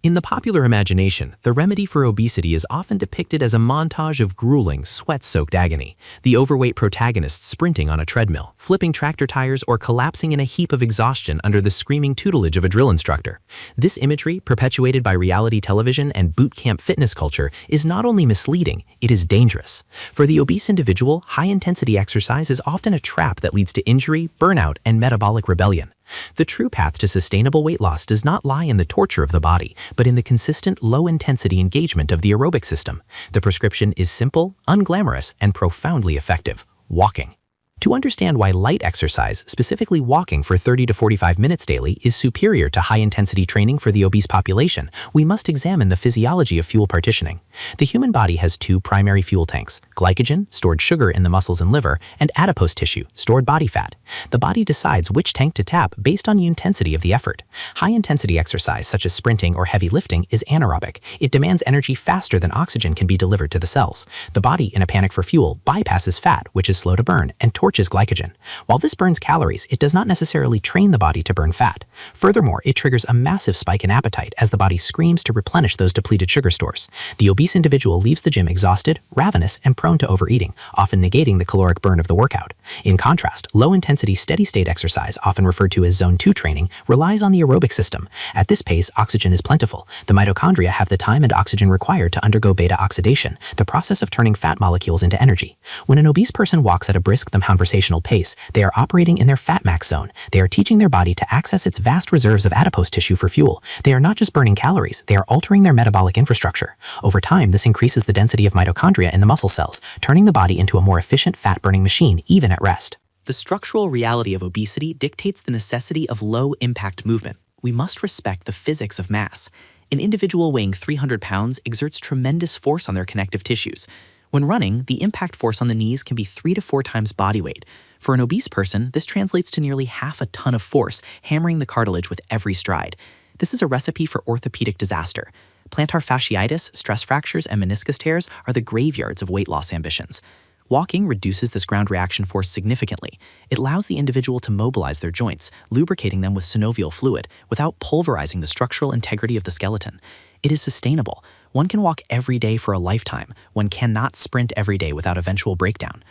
In the popular imagination, the remedy for obesity is often depicted as a montage of grueling, sweat-soaked agony. The overweight protagonist sprinting on a treadmill, flipping tractor tires, or collapsing in a heap of exhaustion under the screaming tutelage of a drill instructor. This imagery, perpetuated by reality television and boot camp fitness culture, is not only misleading, it is dangerous. For the obese individual, high-intensity exercise is often a trap that leads to injury, burnout, and metabolic rebellion. The true path to sustainable weight loss does not lie in the torture of the body, but in the consistent, low-intensity engagement of the aerobic system. The prescription is simple, unglamorous, and profoundly effective: walking. To understand why light exercise, specifically walking for 30 to 45 minutes daily, is superior to high-intensity training for the obese population, we must examine the physiology of fuel partitioning. The human body has two primary fuel tanks: glycogen, stored sugar in the muscles and liver, and adipose tissue, stored body fat. The body decides which tank to tap based on the intensity of the effort. High-intensity exercise, such as sprinting or heavy lifting, is anaerobic. It demands energy faster than oxygen can be delivered to the cells. The body, in a panic for fuel, bypasses fat, which is slow to burn, and torches glycogen. While this burns calories, it does not necessarily train the body to burn fat. Furthermore, it triggers a massive spike in appetite as the body screams to replenish those depleted sugar stores. The obese individual leaves the gym exhausted, ravenous, and prone to overeating, often negating the caloric burn of the workout. In contrast, low-intensity steady-state exercise, often referred to as Zone 2 training, relies on the aerobic system. At this pace, oxygen is plentiful. The mitochondria have the time and oxygen required to undergo beta oxidation, the process of turning fat molecules into energy. When an obese person walks at a brisk, conversational pace, they are operating in their fat max zone. They are teaching their body to access its vast reserves of adipose tissue for fuel. They are not just burning calories, they are altering their metabolic infrastructure. Over time, this increases the density of mitochondria in the muscle cells, turning the body into a more efficient fat-burning machine, even at rest. The structural reality of obesity dictates the necessity of low-impact movement. We must respect the physics of mass. An individual weighing 300 pounds exerts tremendous force on their connective tissues. When running, the impact force on the knees can be 3 to 4 times body weight. For an obese person, this translates to nearly half a ton of force, hammering the cartilage with every stride. This is a recipe for orthopedic disaster. Plantar fasciitis, stress fractures, and meniscus tears are the graveyards of weight loss ambitions. Walking reduces this ground reaction force significantly. It allows the individual to mobilize their joints, lubricating them with synovial fluid, without pulverizing the structural integrity of the skeleton. It is sustainable. One can walk every day for a lifetime. One cannot sprint every day without eventual breakdown.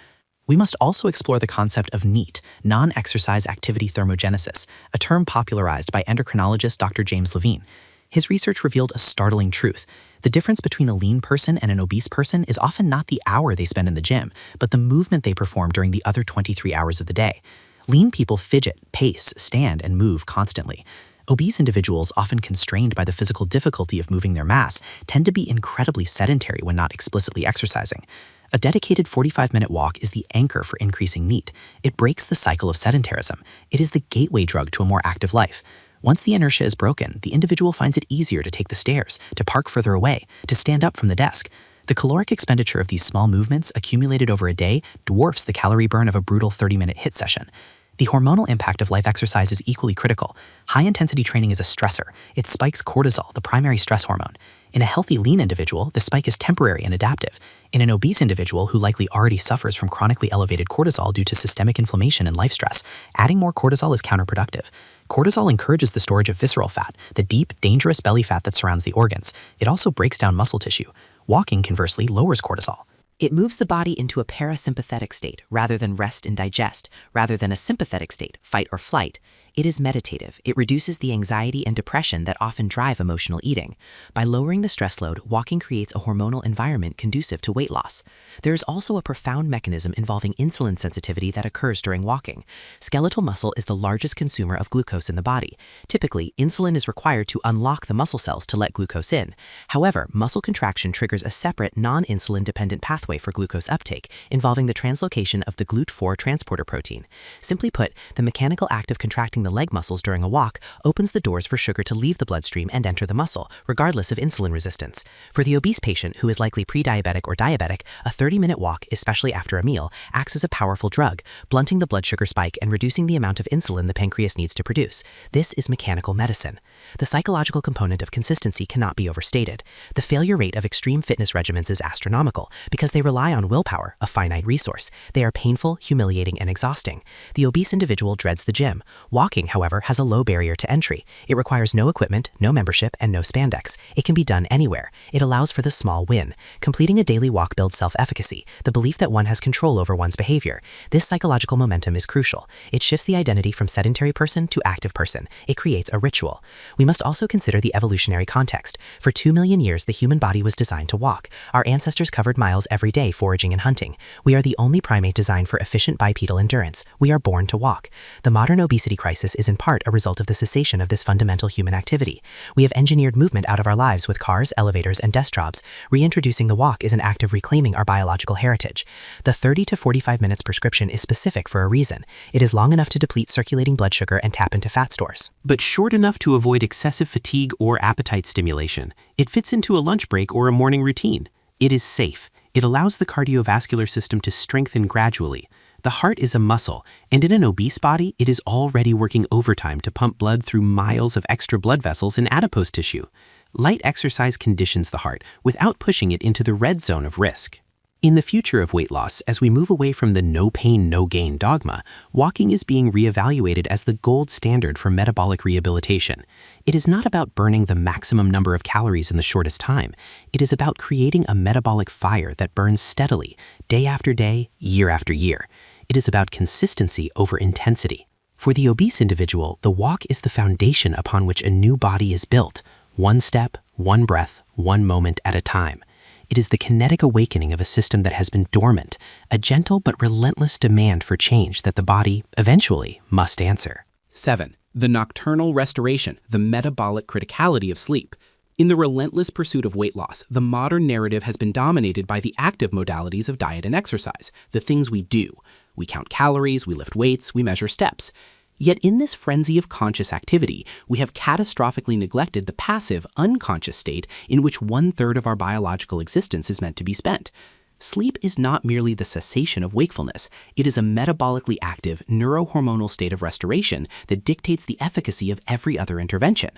We must also explore the concept of NEAT, non-exercise activity thermogenesis, a term popularized by endocrinologist Dr. James Levine. His research revealed a startling truth. The difference between a lean person and an obese person is often not the hour they spend in the gym, but the movement they perform during the other 23 hours of the day. Lean people fidget, pace, stand, and move constantly. Obese individuals, often constrained by the physical difficulty of moving their mass, tend to be incredibly sedentary when not explicitly exercising. A dedicated 45-minute walk is the anchor for increasing NEAT. It breaks the cycle of sedentarism. It is the gateway drug to a more active life. Once the inertia is broken, the individual finds it easier to take the stairs, to park further away, to stand up from the desk. The caloric expenditure of these small movements accumulated over a day dwarfs the calorie burn of a brutal 30-minute HIIT session. The hormonal impact of life exercise is equally critical. High-intensity training is a stressor. It spikes cortisol, the primary stress hormone. In a healthy lean individual, the spike is temporary and adaptive. In an obese individual who likely already suffers from chronically elevated cortisol due to systemic inflammation and life stress, adding more cortisol is counterproductive. Cortisol encourages the storage of visceral fat, the deep, dangerous belly fat that surrounds the organs. It also breaks down muscle tissue. Walking, conversely, lowers cortisol. It moves the body into a parasympathetic state rather than rest and digest, rather than a sympathetic state, fight or flight. It is meditative. It reduces the anxiety and depression that often drive emotional eating. By lowering the stress load, walking creates a hormonal environment conducive to weight loss. There is also a profound mechanism involving insulin sensitivity that occurs during walking. Skeletal muscle is the largest consumer of glucose in the body. Typically, insulin is required to unlock the muscle cells to let glucose in. However, muscle contraction triggers a separate non-insulin-dependent pathway for glucose uptake, involving the translocation of the GLUT4 transporter protein. Simply put, the mechanical act of contracting the leg muscles during a walk opens the doors for sugar to leave the bloodstream and enter the muscle, regardless of insulin resistance. For the obese patient who is likely pre-diabetic or diabetic, a 30-minute walk, especially after a meal, acts as a powerful drug, blunting the blood sugar spike and reducing the amount of insulin the pancreas needs to produce. This is mechanical medicine. The psychological component of consistency cannot be overstated. The failure rate of extreme fitness regimens is astronomical because they rely on willpower, a finite resource. They are painful, humiliating, and exhausting. The obese individual dreads the gym. Walking, however, has a low barrier to entry. It requires no equipment, no membership, and no spandex. It can be done anywhere. It allows for the small win. Completing a daily walk builds self-efficacy, the belief that one has control over one's behavior. This psychological momentum is crucial. It shifts the identity from sedentary person to active person. It creates a ritual. We must also consider the evolutionary context. For 2 million years, the human body was designed to walk. Our ancestors covered miles every day foraging and hunting. We are the only primate designed for efficient bipedal endurance. We are born to walk. The modern obesity crisis is in part a result of the cessation of this fundamental human activity. We have engineered movement out of our lives with cars, elevators, and desk jobs. Reintroducing the walk is an act of reclaiming our biological heritage. The 30 to 45 minutes prescription is specific for a reason. It is long enough to deplete circulating blood sugar and tap into fat stores, but short enough to avoid excessive fatigue or appetite stimulation. It fits into a lunch break or a morning routine. It is safe. It allows the cardiovascular system to strengthen gradually. The heart is a muscle, and in an obese body, it is already working overtime to pump blood through miles of extra blood vessels and adipose tissue. Light exercise conditions the heart without pushing it into the red zone of risk. In the future of weight loss, as we move away from the no pain, no gain dogma, walking is being reevaluated as the gold standard for metabolic rehabilitation. It is not about burning the maximum number of calories in the shortest time. It is about creating a metabolic fire that burns steadily, day after day, year after year. It is about consistency over intensity. For the obese individual, the walk is the foundation upon which a new body is built, one step, one breath, one moment at a time. It is the kinetic awakening of a system that has been dormant, a gentle but relentless demand for change that the body, eventually, must answer. 7. The nocturnal restoration, the metabolic criticality of sleep. In the relentless pursuit of weight loss, the modern narrative has been dominated by the active modalities of diet and exercise, the things we do. We count calories, we lift weights, we measure steps. Yet in this frenzy of conscious activity, we have catastrophically neglected the passive, unconscious state in which 1/3 of our biological existence is meant to be spent. Sleep is not merely the cessation of wakefulness. It is a metabolically active, neurohormonal state of restoration that dictates the efficacy of every other intervention.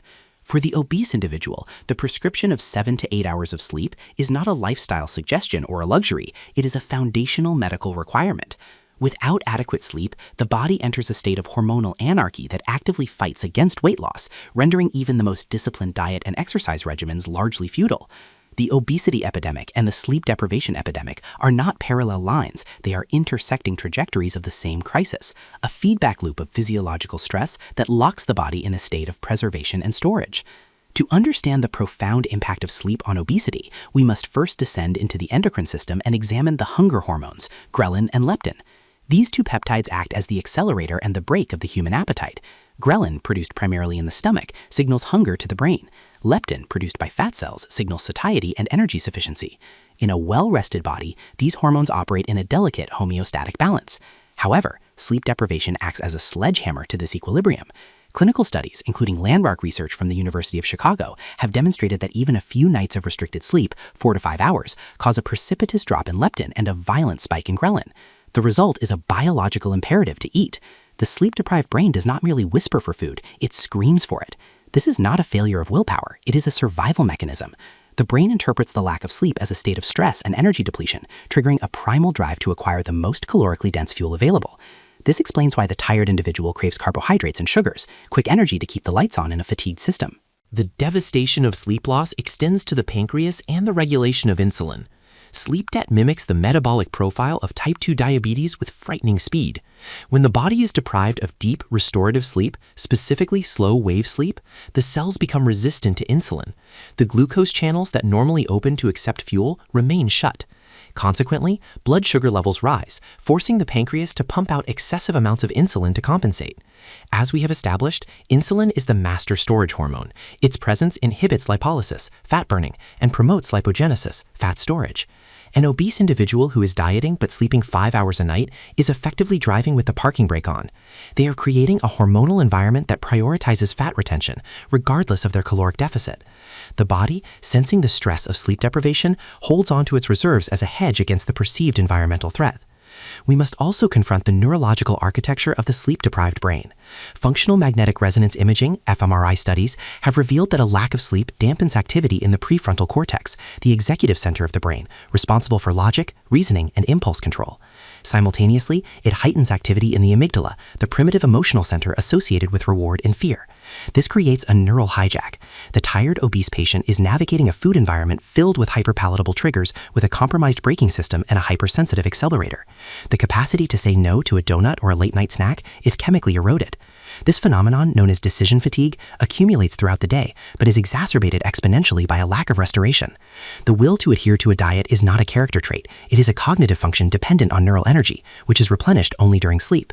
For the obese individual, the prescription of 7 to 8 hours of sleep is not a lifestyle suggestion or a luxury. It is a foundational medical requirement. Without adequate sleep, the body enters a state of hormonal anarchy that actively fights against weight loss, rendering even the most disciplined diet and exercise regimens largely futile. The obesity epidemic and the sleep deprivation epidemic are not parallel lines, they are intersecting trajectories of the same crisis, a feedback loop of physiological stress that locks the body in a state of preservation and storage. To understand the profound impact of sleep on obesity, we must first descend into the endocrine system and examine the hunger hormones, ghrelin and leptin. These two peptides act as the accelerator and the brake of the human appetite. Ghrelin, produced primarily in the stomach, signals hunger to the brain. Leptin, produced by fat cells, signals satiety and energy sufficiency. In a well-rested body, these hormones operate in a delicate homeostatic balance. However, sleep deprivation acts as a sledgehammer to this equilibrium. Clinical studies, including landmark research from the University of Chicago, have demonstrated that even a few nights of restricted sleep, 4 to 5 hours, cause a precipitous drop in leptin and a violent spike in ghrelin. The result is a biological imperative to eat. The sleep-deprived brain does not merely whisper for food, it screams for it. This is not a failure of willpower, it is a survival mechanism. The brain interprets the lack of sleep as a state of stress and energy depletion, triggering a primal drive to acquire the most calorically dense fuel available. This explains why the tired individual craves carbohydrates and sugars, quick energy to keep the lights on in a fatigued system. The devastation of sleep loss extends to the pancreas and the regulation of insulin. Sleep debt mimics the metabolic profile of type 2 diabetes with frightening speed. When the body is deprived of deep, restorative sleep, specifically slow-wave sleep, the cells become resistant to insulin. The glucose channels that normally open to accept fuel remain shut. Consequently, blood sugar levels rise, forcing the pancreas to pump out excessive amounts of insulin to compensate. As we have established, insulin is the master storage hormone. Its presence inhibits lipolysis, fat burning, and promotes lipogenesis, fat storage. An obese individual who is dieting but sleeping 5 hours a night is effectively driving with the parking brake on. They are creating a hormonal environment that prioritizes fat retention, regardless of their caloric deficit. The body, sensing the stress of sleep deprivation, holds on to its reserves as a hedge against the perceived environmental threat. We must also confront the neurological architecture of the sleep-deprived brain. Functional magnetic resonance imaging, fMRI studies, have revealed that a lack of sleep dampens activity in the prefrontal cortex, the executive center of the brain, responsible for logic, reasoning, and impulse control. Simultaneously, it heightens activity in the amygdala, the primitive emotional center associated with reward and fear. This creates a neural hijack. The tired, obese patient is navigating a food environment filled with hyperpalatable triggers with a compromised braking system and a hypersensitive accelerator. The capacity to say no to a donut or a late-night snack is chemically eroded. This phenomenon, known as decision fatigue, accumulates throughout the day, but is exacerbated exponentially by a lack of restoration. The will to adhere to a diet is not a character trait. It is a cognitive function dependent on neural energy, which is replenished only during sleep.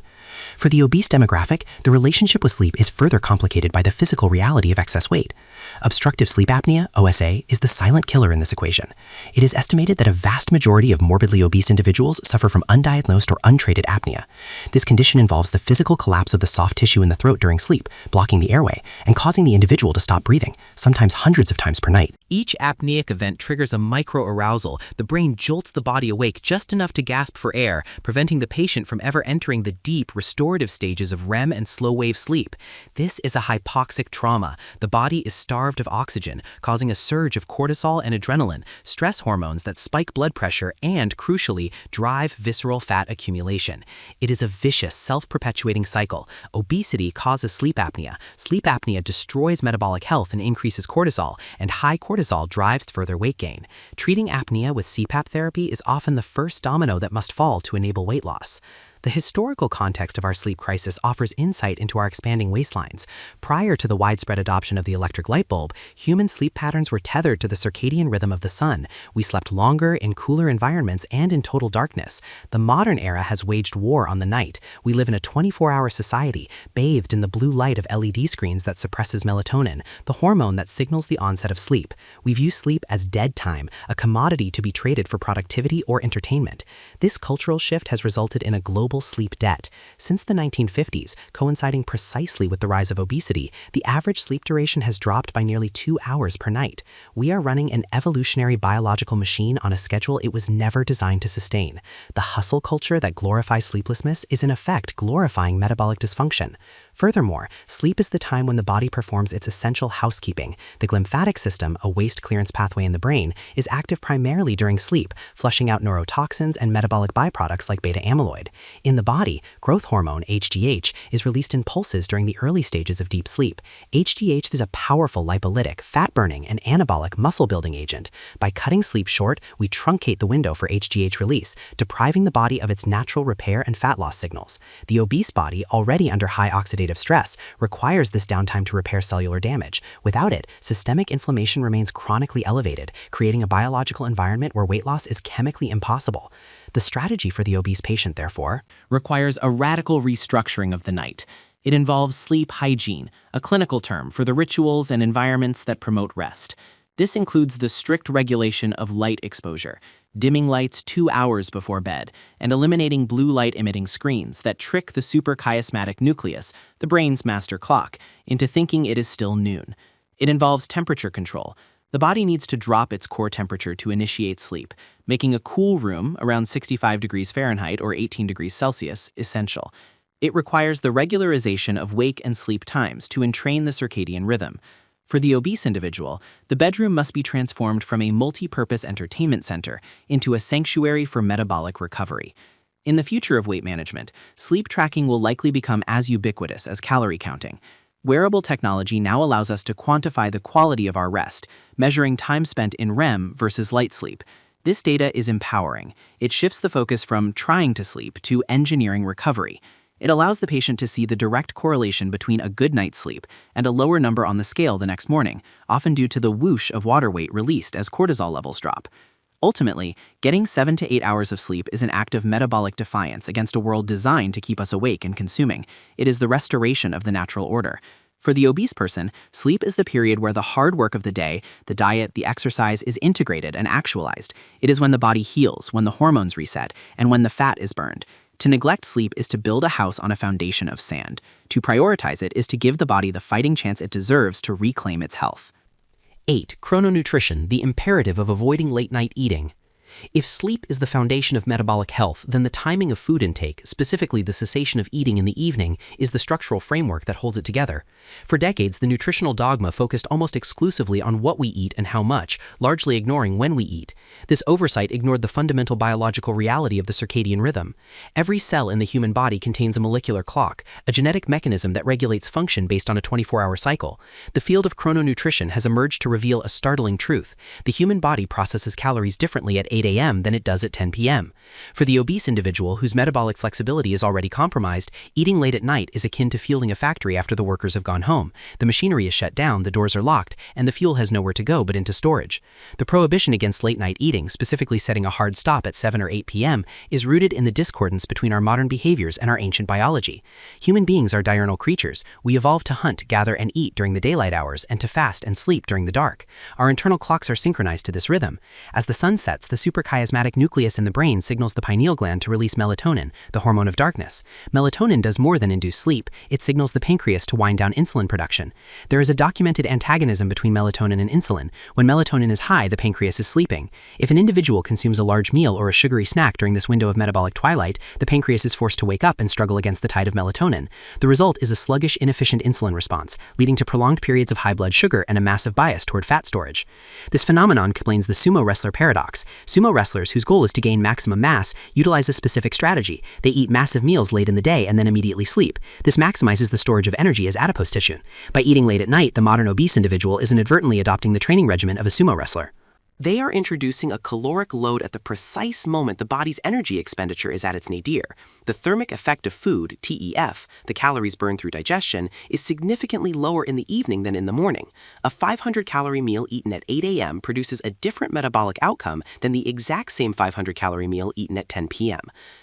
For the obese demographic, the relationship with sleep is further complicated by the physical reality of excess weight. Obstructive sleep apnea, OSA, is the silent killer in this equation. It is estimated that a vast majority of morbidly obese individuals suffer from undiagnosed or untreated apnea. This condition involves the physical collapse of the soft tissue in the throat during sleep, blocking the airway, and causing the individual to stop breathing, sometimes hundreds of times per night. Each apneic event triggers a microarousal. The brain jolts the body awake just enough to gasp for air, preventing the patient from ever entering the deep, restorative stages of REM and slow-wave sleep. This is a hypoxic trauma. The body is starved of oxygen, causing a surge of cortisol and adrenaline, stress hormones that spike blood pressure and, crucially, drive visceral fat accumulation. It is a vicious, self-perpetuating cycle. Obesity causes sleep apnea. Sleep apnea destroys metabolic health and increases cortisol, and high cortisol drives further weight gain. Treating apnea with CPAP therapy is often the first domino that must fall to enable weight loss. The historical context of our sleep crisis offers insight into our expanding waistlines. Prior to the widespread adoption of the electric light bulb, human sleep patterns were tethered to the circadian rhythm of the sun. We slept longer, in cooler environments, and in total darkness. The modern era has waged war on the night. We live in a 24-hour society, bathed in the blue light of LED screens that suppresses melatonin, the hormone that signals the onset of sleep. We view sleep as dead time, a commodity to be traded for productivity or entertainment. This cultural shift has resulted in a global sleep debt. Since the 1950s, coinciding precisely with the rise of obesity, the average sleep duration has dropped by nearly 2 hours per night. We are running an evolutionary biological machine on a schedule it was never designed to sustain. The hustle culture that glorifies sleeplessness is in effect glorifying metabolic dysfunction. Furthermore, sleep is the time when the body performs its essential housekeeping. The glymphatic system, a waste clearance pathway in the brain, is active primarily during sleep, flushing out neurotoxins and metabolic byproducts like beta amyloid. In the body, growth hormone, HGH, is released in pulses during the early stages of deep sleep. HGH is a powerful lipolytic, fat-burning, and anabolic muscle-building agent. By cutting sleep short, we truncate the window for HGH release, depriving the body of its natural repair and fat loss signals. The obese body, already under high oxidative stress, requires this downtime to repair cellular damage. Without it, systemic inflammation remains chronically elevated, creating a biological environment where weight loss is chemically impossible. The strategy for the obese patient, therefore, requires a radical restructuring of the night. It involves sleep hygiene, a clinical term for the rituals and environments that promote rest. This includes the strict regulation of light exposure, dimming lights 2 hours before bed, and eliminating blue light-emitting screens that trick the suprachiasmatic nucleus, the brain's master clock, into thinking it is still noon. It involves temperature control. The body needs to drop its core temperature to initiate sleep, making a cool room around 65 degrees Fahrenheit or 18 degrees Celsius essential. It requires the regularization of wake and sleep times to entrain the circadian rhythm. For the obese individual, the bedroom must be transformed from a multi-purpose entertainment center into a sanctuary for metabolic recovery. In the future of weight management, sleep tracking will likely become as ubiquitous as calorie counting. Wearable technology now allows us to quantify the quality of our rest, measuring time spent in REM versus light sleep. This data is empowering. It shifts the focus from trying to sleep to engineering recovery. It allows the patient to see the direct correlation between a good night's sleep and a lower number on the scale the next morning, often due to the whoosh of water weight released as cortisol levels drop. Ultimately, getting 7 to 8 hours of sleep is an act of metabolic defiance against a world designed to keep us awake and consuming. It is the restoration of the natural order. For the obese person, sleep is the period where the hard work of the day, the diet, the exercise is integrated and actualized. It is when the body heals, when the hormones reset, and when the fat is burned. To neglect sleep is to build a house on a foundation of sand. To prioritize it is to give the body the fighting chance it deserves to reclaim its health. 8. Chrononutrition, the imperative of avoiding late-night eating. If sleep is the foundation of metabolic health, then the timing of food intake, specifically the cessation of eating in the evening, is the structural framework that holds it together. For decades, the nutritional dogma focused almost exclusively on what we eat and how much, largely ignoring when we eat. This oversight ignored the fundamental biological reality of the circadian rhythm. Every cell in the human body contains a molecular clock, a genetic mechanism that regulates function based on a 24-hour cycle. The field of chrononutrition has emerged to reveal a startling truth. The human body processes calories differently at 8 a.m. than it does at 10 p.m. For the obese individual whose metabolic flexibility is already compromised, eating late at night is akin to fueling a factory after the workers have gone home. The machinery is shut down, the doors are locked, and the fuel has nowhere to go but into storage. The prohibition against late-night eating, specifically setting a hard stop at 7 or 8 p.m., is rooted in the discordance between our modern behaviors and our ancient biology. Human beings are diurnal creatures. We evolved to hunt, gather, and eat during the daylight hours and to fast and sleep during the dark. Our internal clocks are synchronized to this rhythm. As the sun sets, the suprachiasmatic nucleus in the brain signals the pineal gland to release melatonin, the hormone of darkness. Melatonin does more than induce sleep. It signals the pancreas to wind down insulin production. There is a documented antagonism between melatonin and insulin. When melatonin is high, the pancreas is sleeping. If an individual consumes a large meal or a sugary snack during this window of metabolic twilight, the pancreas is forced to wake up and struggle against the tide of melatonin. The result is a sluggish, inefficient insulin response, leading to prolonged periods of high blood sugar and a massive bias toward fat storage. This phenomenon explains the sumo wrestler paradox. Sumo wrestlers, whose goal is to gain maximum mass, utilize a specific strategy. They eat massive meals late in the day and then immediately sleep. This maximizes the storage of energy as adipose tissue. By eating late at night, the modern obese individual is inadvertently adopting the training regimen of a sumo wrestler. They are introducing a caloric load at the precise moment the body's energy expenditure is at its nadir. The thermic effect of food, TEF, the calories burned through digestion, is significantly lower in the evening than in the morning. A 500-calorie meal eaten at 8 a.m. produces a different metabolic outcome than the exact same 500-calorie meal eaten at 10 p.m.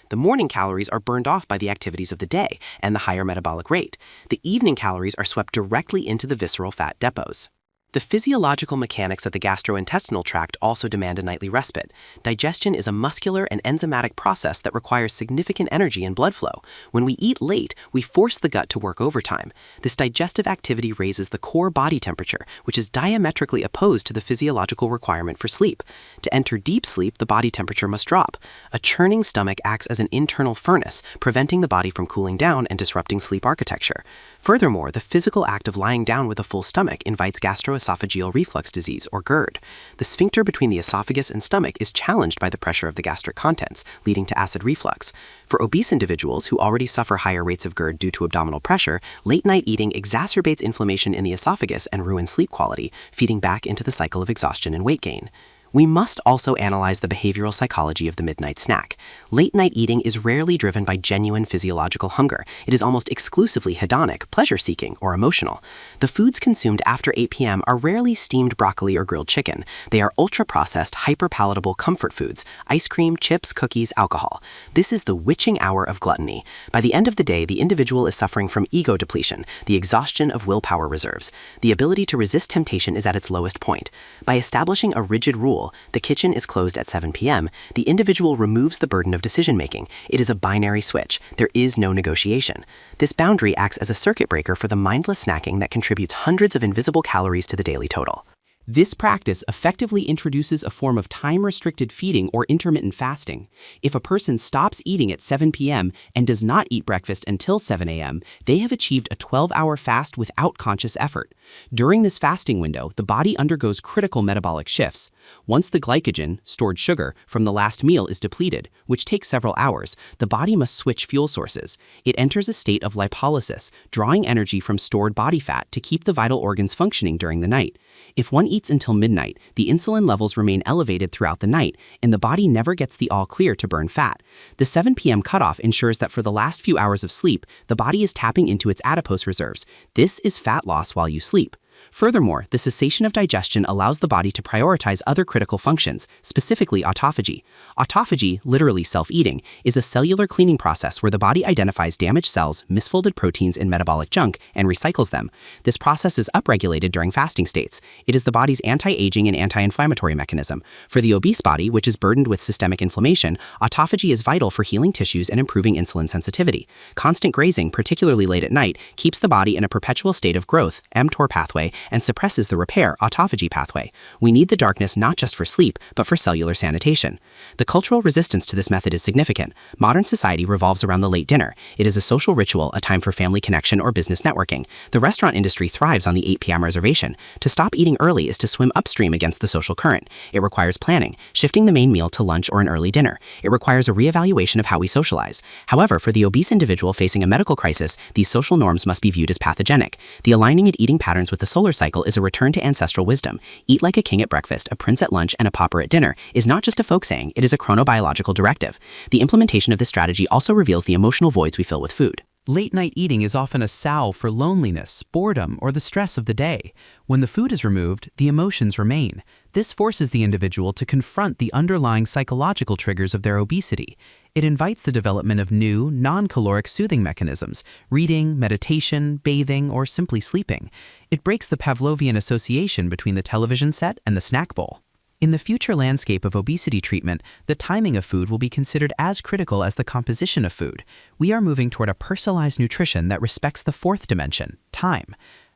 The morning calories are burned off by the activities of the day and the higher metabolic rate. The evening calories are swept directly into the visceral fat depots. The physiological mechanics of the gastrointestinal tract also demand a nightly respite. Digestion is a muscular and enzymatic process that requires significant energy and blood flow. When we eat late, we force the gut to work overtime. This digestive activity raises the core body temperature, which is diametrically opposed to the physiological requirement for sleep. To enter deep sleep, the body temperature must drop. A churning stomach acts as an internal furnace, preventing the body from cooling down and disrupting sleep architecture. Furthermore, the physical act of lying down with a full stomach invites gastroesophageal reflux disease, or GERD. The sphincter between the esophagus and stomach is challenged by the pressure of the gastric contents, leading to acid reflux. For obese individuals who already suffer higher rates of GERD due to abdominal pressure, late-night eating exacerbates inflammation in the esophagus and ruins sleep quality, feeding back into the cycle of exhaustion and weight gain. We must also analyze the behavioral psychology of the midnight snack. Late-night eating is rarely driven by genuine physiological hunger. It is almost exclusively hedonic, pleasure-seeking, or emotional. The foods consumed after 8 p.m. are rarely steamed broccoli or grilled chicken. They are ultra-processed, hyper-palatable comfort foods: ice cream, chips, cookies, alcohol. This is the witching hour of gluttony. By the end of the day, the individual is suffering from ego depletion, the exhaustion of willpower reserves. The ability to resist temptation is at its lowest point. By establishing a rigid rule, the kitchen is closed at 7 p.m., the individual removes the burden of decision-making. It is a binary switch. There is no negotiation. This boundary acts as a circuit breaker for the mindless snacking that contributes hundreds of invisible calories to the daily total. This practice effectively introduces a form of time-restricted feeding or intermittent fasting. If a person stops eating at 7 p.m. and does not eat breakfast until 7 a.m., they have achieved a 12-hour fast without conscious effort. During this fasting window, the body undergoes critical metabolic shifts. Once the glycogen, stored sugar, from the last meal is depleted, which takes several hours, the body must switch fuel sources. It enters a state of lipolysis, drawing energy from stored body fat to keep the vital organs functioning during the night. If one eats until midnight, the insulin levels remain elevated throughout the night, and the body never gets the all-clear to burn fat. The 7 p.m. cutoff ensures that for the last few hours of sleep, the body is tapping into its adipose reserves. This is fat loss while you sleep. Furthermore, the cessation of digestion allows the body to prioritize other critical functions, specifically autophagy. Autophagy, literally self-eating, is a cellular cleaning process where the body identifies damaged cells, misfolded proteins, and metabolic junk, and recycles them. This process is upregulated during fasting states. It is the body's anti-aging and anti-inflammatory mechanism. For the obese body, which is burdened with systemic inflammation, autophagy is vital for healing tissues and improving insulin sensitivity. Constant grazing, particularly late at night, keeps the body in a perpetual state of growth, mTOR pathway, pathway and suppresses the repair autophagy pathway. We need the darkness not just for sleep, but for cellular sanitation. The cultural resistance to this method is significant. Modern society revolves around the late dinner. It is a social ritual, a time for family connection or business networking. The restaurant industry thrives on the 8 p.m. reservation. To stop eating early is to swim upstream against the social current. It requires planning, shifting the main meal to lunch or an early dinner. It requires a reevaluation of how we socialize. However, for the obese individual facing a medical crisis, these social norms must be viewed as pathogenic. The aligning at eating patterns with the solar cycle is a return to ancestral wisdom. Eat like a king at breakfast, a prince at lunch, and a pauper at dinner is not just a folk saying, it is a chronobiological directive. The implementation of this strategy also reveals the emotional voids we fill with food. Late-night eating is often a salve for loneliness, boredom, or the stress of the day. When the food is removed, the emotions remain. This forces the individual to confront the underlying psychological triggers of their obesity. It invites the development of new, non-caloric soothing mechanisms, reading, meditation, bathing, or simply sleeping. It breaks the Pavlovian association between the television set and the snack bowl. In the future landscape of obesity treatment, the timing of food will be considered as critical as the composition of food. We are moving toward a personalized nutrition that respects the fourth dimension, time.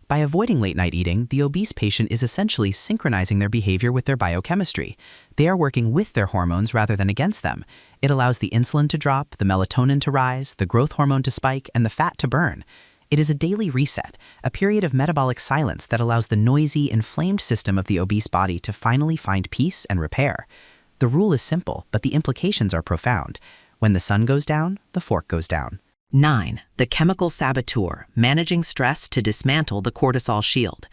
By avoiding late-night eating, the obese patient is essentially synchronizing their behavior with their biochemistry. They are working with their hormones rather than against them. It allows the insulin to drop, the melatonin to rise, the growth hormone to spike, and the fat to burn. It is a daily reset, a period of metabolic silence that allows the noisy, inflamed system of the obese body to finally find peace and repair. The rule is simple, but the implications are profound. When the sun goes down, the fork goes down. 9. The chemical saboteur, managing stress to dismantle the cortisol shield.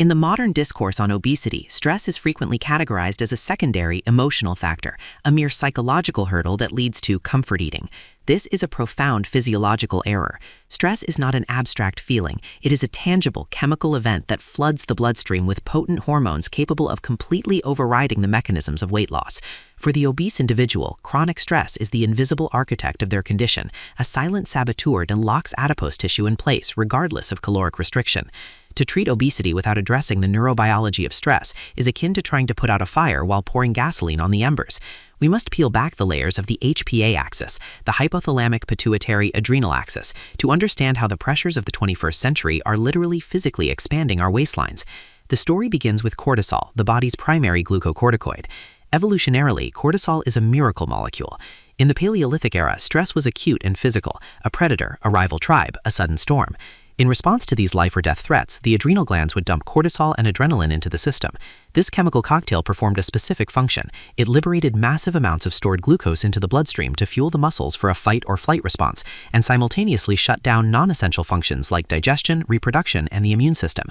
In the modern discourse on obesity, stress is frequently categorized as a secondary emotional factor, a mere psychological hurdle that leads to comfort eating. This is a profound physiological error. Stress is not an abstract feeling. It is a tangible chemical event that floods the bloodstream with potent hormones capable of completely overriding the mechanisms of weight loss. For the obese individual, chronic stress is the invisible architect of their condition, a silent saboteur that locks adipose tissue in place regardless of caloric restriction. To treat obesity without addressing the neurobiology of stress is akin to trying to put out a fire while pouring gasoline on the embers. We must peel back the layers of the HPA axis, the hypothalamic pituitary adrenal axis, to understand how the pressures of the 21st century are literally physically expanding our waistlines. The story begins with cortisol, the body's primary glucocorticoid. Evolutionarily, cortisol is a miracle molecule. In the Paleolithic era, stress was acute and physical, a predator, a rival tribe, a sudden storm. In response to these life-or-death threats, the adrenal glands would dump cortisol and adrenaline into the system. This chemical cocktail performed a specific function. It liberated massive amounts of stored glucose into the bloodstream to fuel the muscles for a fight-or-flight response, and simultaneously shut down non-essential functions like digestion, reproduction, and the immune system.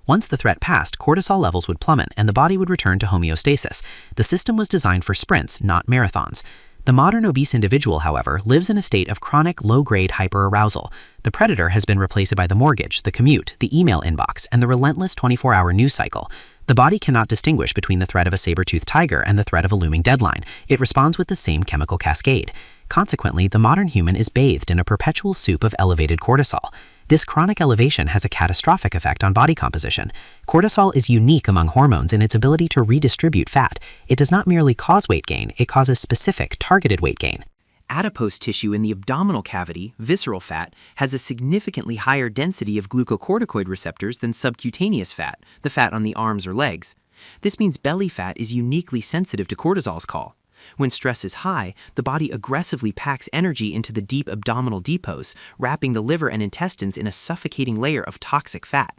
Once the threat passed, cortisol levels would plummet and the body would return to homeostasis. The system was designed for sprints, not marathons. The modern obese individual, however, lives in a state of chronic low-grade hyperarousal. The predator has been replaced by the mortgage, the commute, the email inbox, and the relentless 24-hour news cycle. The body cannot distinguish between the threat of a saber-toothed tiger and the threat of a looming deadline. It responds with the same chemical cascade. Consequently, the modern human is bathed in a perpetual soup of elevated cortisol. This chronic elevation has a catastrophic effect on body composition. Cortisol is unique among hormones in its ability to redistribute fat. It does not merely cause weight gain, it causes specific, targeted weight gain. Adipose tissue in the abdominal cavity, visceral fat, has a significantly higher density of glucocorticoid receptors than subcutaneous fat, the fat on the arms or legs. This means belly fat is uniquely sensitive to cortisol's call. When stress is high, the body aggressively packs energy into the deep abdominal depots, wrapping the liver and intestines in a suffocating layer of toxic fat.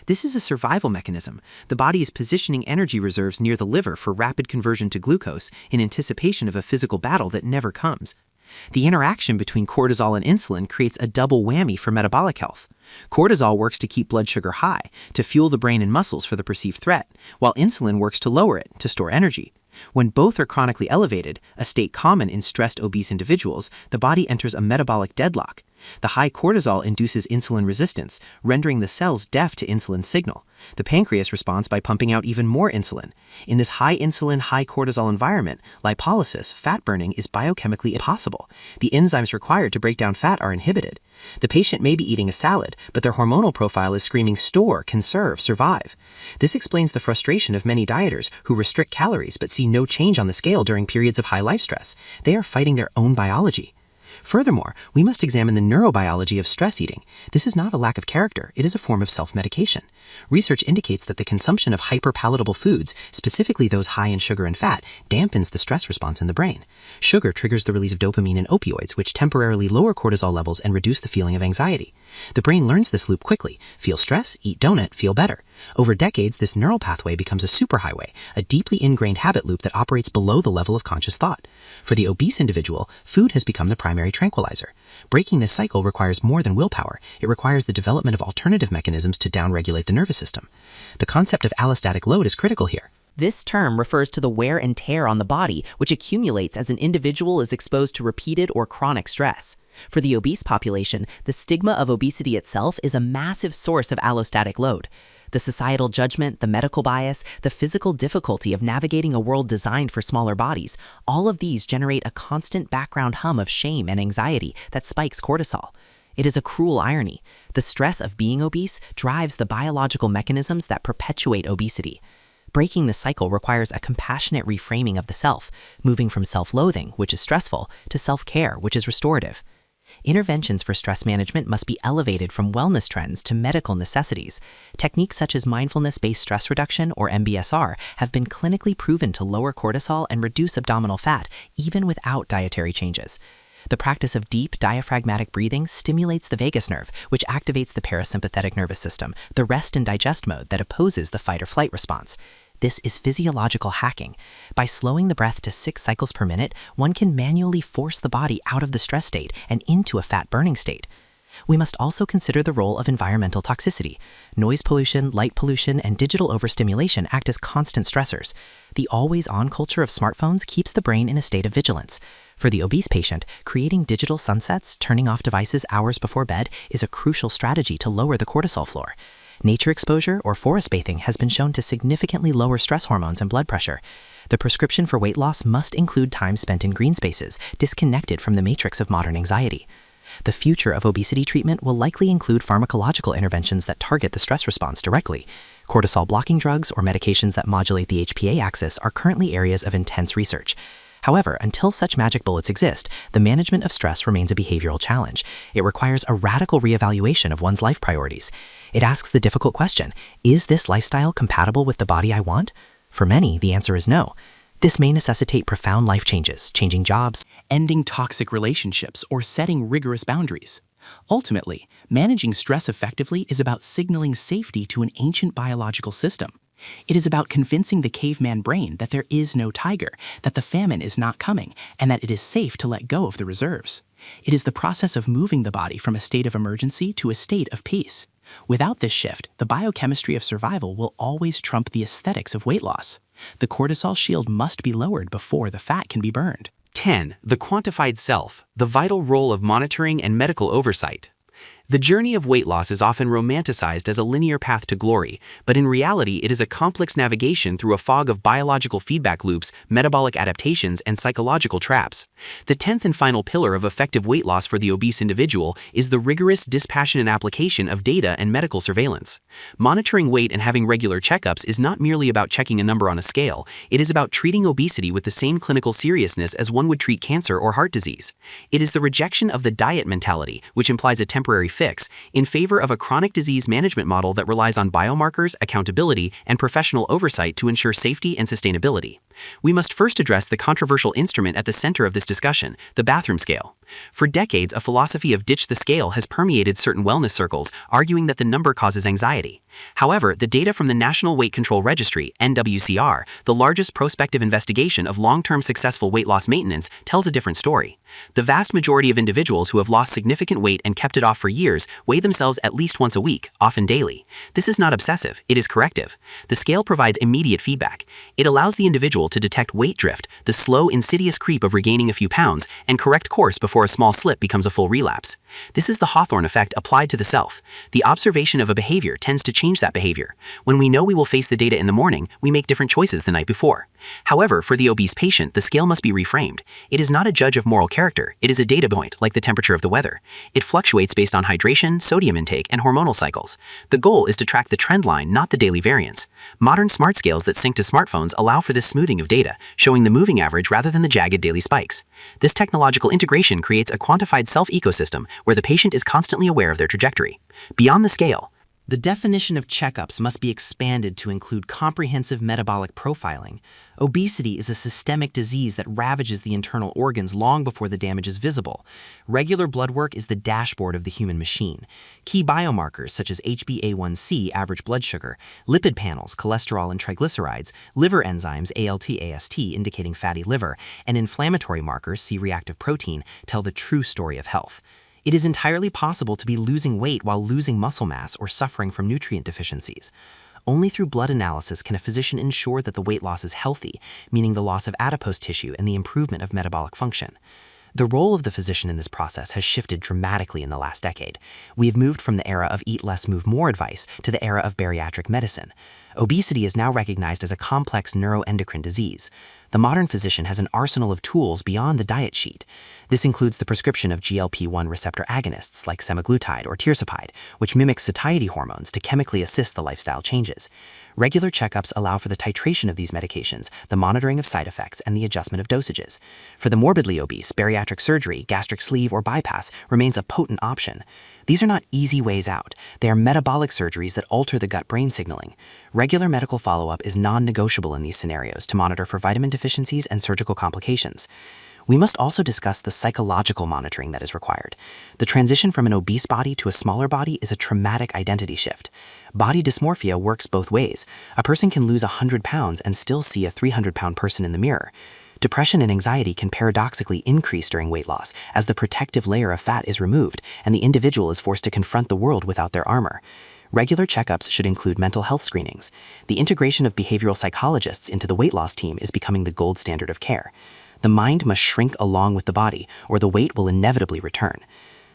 This is a survival mechanism. The body is positioning energy reserves near the liver for rapid conversion to glucose in anticipation of a physical battle that never comes. The interaction between cortisol and insulin creates a double whammy for metabolic health. Cortisol works to keep blood sugar high, to fuel the brain and muscles for the perceived threat, while insulin works to lower it, to store energy. When both are chronically elevated, a state common in stressed obese individuals, the body enters a metabolic deadlock. The high cortisol induces insulin resistance, rendering the cells deaf to insulin signal. The pancreas responds by pumping out even more insulin. In this high insulin, high cortisol environment, lipolysis, fat burning, is biochemically impossible. The enzymes required to break down fat are inhibited. The patient may be eating a salad, but their hormonal profile is screaming store, conserve, survive. This explains the frustration of many dieters who restrict calories but see no change on the scale during periods of high life stress. They are fighting their own biology. Furthermore, we must examine the neurobiology of stress eating. This is not a lack of character, it is a form of self-medication. Research indicates that the consumption of hyperpalatable foods, specifically those high in sugar and fat, dampens the stress response in the brain. Sugar triggers the release of dopamine and opioids, which temporarily lower cortisol levels and reduce the feeling of anxiety. The brain learns this loop quickly. Feel stress, eat donut, feel better. Over decades, this neural pathway becomes a superhighway, a deeply ingrained habit loop that operates below the level of conscious thought. For the obese individual, food has become the primary tranquilizer. Breaking this cycle requires more than willpower. It requires the development of alternative mechanisms to downregulate the nervous system. The concept of allostatic load is critical here. This term refers to the wear and tear on the body, which accumulates as an individual is exposed to repeated or chronic stress. For the obese population, the stigma of obesity itself is a massive source of allostatic load. The societal judgment, the medical bias, the physical difficulty of navigating a world designed for smaller bodies, all of these generate a constant background hum of shame and anxiety that spikes cortisol. It is a cruel irony. The stress of being obese drives the biological mechanisms that perpetuate obesity. Breaking this cycle requires a compassionate reframing of the self, moving from self-loathing, which is stressful, to self-care, which is restorative. Interventions for stress management must be elevated from wellness trends to medical necessities. Techniques such as mindfulness-based stress reduction, or MBSR, have been clinically proven to lower cortisol and reduce abdominal fat, even without dietary changes. The practice of deep diaphragmatic breathing stimulates the vagus nerve, which activates the parasympathetic nervous system, the rest and digest mode that opposes the fight or flight response. This is physiological hacking. By slowing the breath to 6 cycles per minute, one can manually force the body out of the stress state and into a fat-burning state. We must also consider the role of environmental toxicity. Noise pollution, light pollution, and digital overstimulation act as constant stressors. The always-on culture of smartphones keeps the brain in a state of vigilance. For the obese patient, creating digital sunsets, turning off devices hours before bed, is a crucial strategy to lower the cortisol floor. Nature exposure or forest bathing has been shown to significantly lower stress hormones and blood pressure. The prescription for weight loss must include time spent in green spaces, disconnected from the matrix of modern anxiety. The future of obesity treatment will likely include pharmacological interventions that target the stress response directly. Cortisol-blocking drugs or medications that modulate the HPA axis are currently areas of intense research. However, until such magic bullets exist, the management of stress remains a behavioral challenge. It requires a radical reevaluation of one's life priorities. It asks the difficult question, is this lifestyle compatible with the body I want? For many, the answer is no. This may necessitate profound life changes, changing jobs, ending toxic relationships, or setting rigorous boundaries. Ultimately, managing stress effectively is about signaling safety to an ancient biological system. It is about convincing the caveman brain that there is no tiger, that the famine is not coming, and that it is safe to let go of the reserves. It is the process of moving the body from a state of emergency to a state of peace. Without this shift, the biochemistry of survival will always trump the aesthetics of weight loss. The cortisol shield must be lowered before the fat can be burned. 10. The quantified self, the vital role of monitoring and medical oversight. The journey of weight loss is often romanticized as a linear path to glory, but in reality it is a complex navigation through a fog of biological feedback loops, metabolic adaptations, and psychological traps. The 10th and final pillar of effective weight loss for the obese individual is the rigorous, dispassionate application of data and medical surveillance. Monitoring weight and having regular checkups is not merely about checking a number on a scale, it is about treating obesity with the same clinical seriousness as one would treat cancer or heart disease. It is the rejection of the diet mentality, which implies a temporary fix, in favor of a chronic disease management model that relies on biomarkers, accountability, and professional oversight to ensure safety and sustainability. We must first address the controversial instrument at the center of this discussion, the bathroom scale. For decades, a philosophy of ditch the scale has permeated certain wellness circles, arguing that the number causes anxiety. However, the data from the National Weight Control Registry, NWCR, the largest prospective investigation of long-term successful weight loss maintenance, tells a different story. The vast majority of individuals who have lost significant weight and kept it off for years weigh themselves at least once a week, often daily. This is not obsessive, it is corrective. The scale provides immediate feedback. It allows the individual to detect weight drift, the slow, insidious creep of regaining a few pounds, and correct course before a small slip becomes a full relapse. This is the Hawthorne effect applied to the self. The observation of a behavior tends to change that behavior. When we know we will face the data in the morning, we make different choices the night before. However, for the obese patient, the scale must be reframed. It is not a judge of moral character, it is a data point, like the temperature of the weather. It fluctuates based on hydration, sodium intake, and hormonal cycles. The goal is to track the trend line, not the daily variance. Modern smart scales that sync to smartphones allow for this smoothing smoothing of data, showing the moving average rather than the jagged daily spikes. This technological integration creates a quantified self-ecosystem where the patient is constantly aware of their trajectory. Beyond the scale, the definition of checkups must be expanded to include comprehensive metabolic profiling. Obesity is a systemic disease that ravages the internal organs long before the damage is visible. Regular blood work is the dashboard of the human machine. Key biomarkers such as HbA1c, average blood sugar, lipid panels, cholesterol and triglycerides, liver enzymes, ALT, AST, indicating fatty liver, and inflammatory markers, C-reactive protein, tell the true story of health. It is entirely possible to be losing weight while losing muscle mass or suffering from nutrient deficiencies. Only through blood analysis can a physician ensure that the weight loss is healthy, meaning the loss of adipose tissue and the improvement of metabolic function. The role of the physician in this process has shifted dramatically in the last decade. We have moved from the era of eat less, move more advice to the era of bariatric medicine. Obesity is now recognized as a complex neuroendocrine disease. The modern physician has an arsenal of tools beyond the diet sheet. This includes the prescription of GLP-1 receptor agonists like semaglutide or tirzepatide, which mimic satiety hormones to chemically assist the lifestyle changes. Regular checkups allow for the titration of these medications, the monitoring of side effects, and the adjustment of dosages. For the morbidly obese, bariatric surgery, gastric sleeve, or bypass remains a potent option. These are not easy ways out. They are metabolic surgeries that alter the gut-brain signaling. Regular medical follow-up is non-negotiable in these scenarios to monitor for vitamin deficiencies and surgical complications. We must also discuss the psychological monitoring that is required. The transition from an obese body to a smaller body is a traumatic identity shift. Body dysmorphia works both ways. A person can lose 100 pounds and still see a 300-pound person in the mirror. Depression and anxiety can paradoxically increase during weight loss as the protective layer of fat is removed and the individual is forced to confront the world without their armor. Regular checkups should include mental health screenings. The integration of behavioral psychologists into the weight loss team is becoming the gold standard of care. The mind must shrink along with the body, or the weight will inevitably return.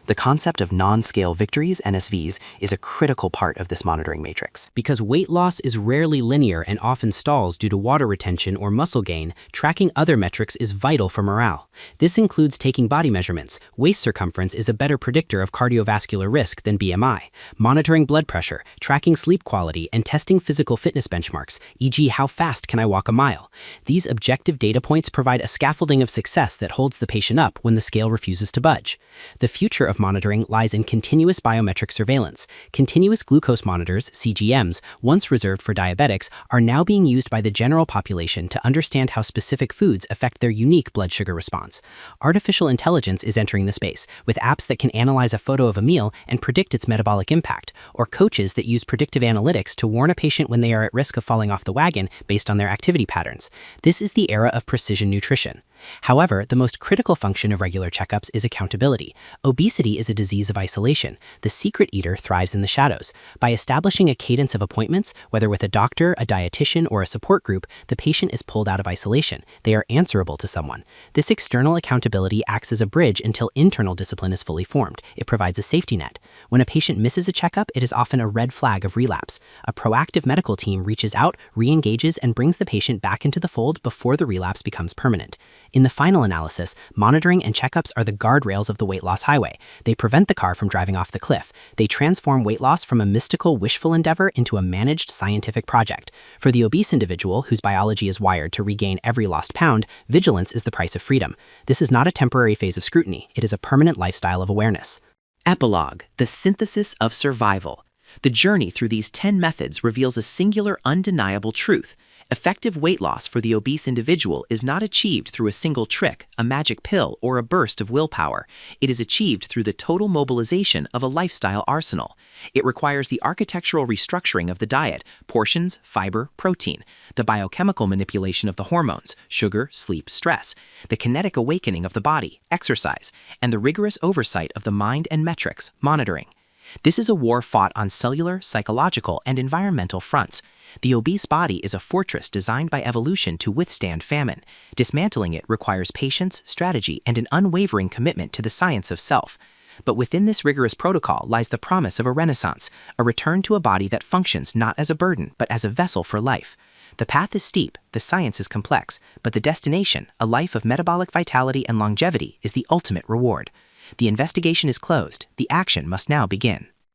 The concept of non-scale victories, NSVs, is a critical part of this monitoring matrix. Because weight loss is rarely linear and often stalls due to water retention or muscle gain, tracking other metrics is vital for morale. This includes taking body measurements. Waist circumference is a better predictor of cardiovascular risk than BMI. Monitoring blood pressure, tracking sleep quality, and testing physical fitness benchmarks, e.g. how fast can I walk a mile. These objective data points provide a scaffolding of success that holds the patient up when the scale refuses to budge. The future of monitoring lies in continuous biometric surveillance. Continuous glucose monitors, CGMs, once reserved for diabetics, are now being used by the general population to understand how specific foods affect their unique blood sugar response. Artificial intelligence is entering the space, with apps that can analyze a photo of a meal and predict its metabolic impact, or coaches that use predictive analytics to warn a patient when they are at risk of falling off the wagon based on their activity patterns. This is the era of precision nutrition. However, the most critical function of regular checkups is accountability. Obesity is a disease of isolation. The secret eater thrives in the shadows. By establishing a cadence of appointments, whether with a doctor, a dietitian, or a support group, the patient is pulled out of isolation. They are answerable to someone. This external accountability acts as a bridge until internal discipline is fully formed. It provides a safety net. When a patient misses a checkup, it is often a red flag of relapse. A proactive medical team reaches out, re-engages, and brings the patient back into the fold before the relapse becomes permanent. In the final analysis, monitoring and checkups are the guardrails of the weight loss highway. They prevent the car from driving off the cliff. They transform weight loss from a mystical, wishful endeavor into a managed scientific project. For the obese individual, whose biology is wired to regain every lost pound, vigilance is the price of freedom. This is not a temporary phase of scrutiny. It is a permanent lifestyle of awareness. Epilogue, the synthesis of survival. The journey through these 10 methods reveals a singular, undeniable truth. Effective weight loss for the obese individual is not achieved through a single trick, a magic pill, or a burst of willpower. It is achieved through the total mobilization of a lifestyle arsenal. It requires the architectural restructuring of the diet, portions, fiber, protein, the biochemical manipulation of the hormones, sugar, sleep, stress, the kinetic awakening of the body, exercise, and the rigorous oversight of the mind and metrics, monitoring. This is a war fought on cellular, psychological, and environmental fronts. The obese body is a fortress designed by evolution to withstand famine. Dismantling it requires patience, strategy, and an unwavering commitment to the science of self. But within this rigorous protocol lies the promise of a renaissance, a return to a body that functions not as a burden, but as a vessel for life. The path is steep, the science is complex, but the destination, a life of metabolic vitality and longevity, is the ultimate reward. The investigation is closed. The action must now begin.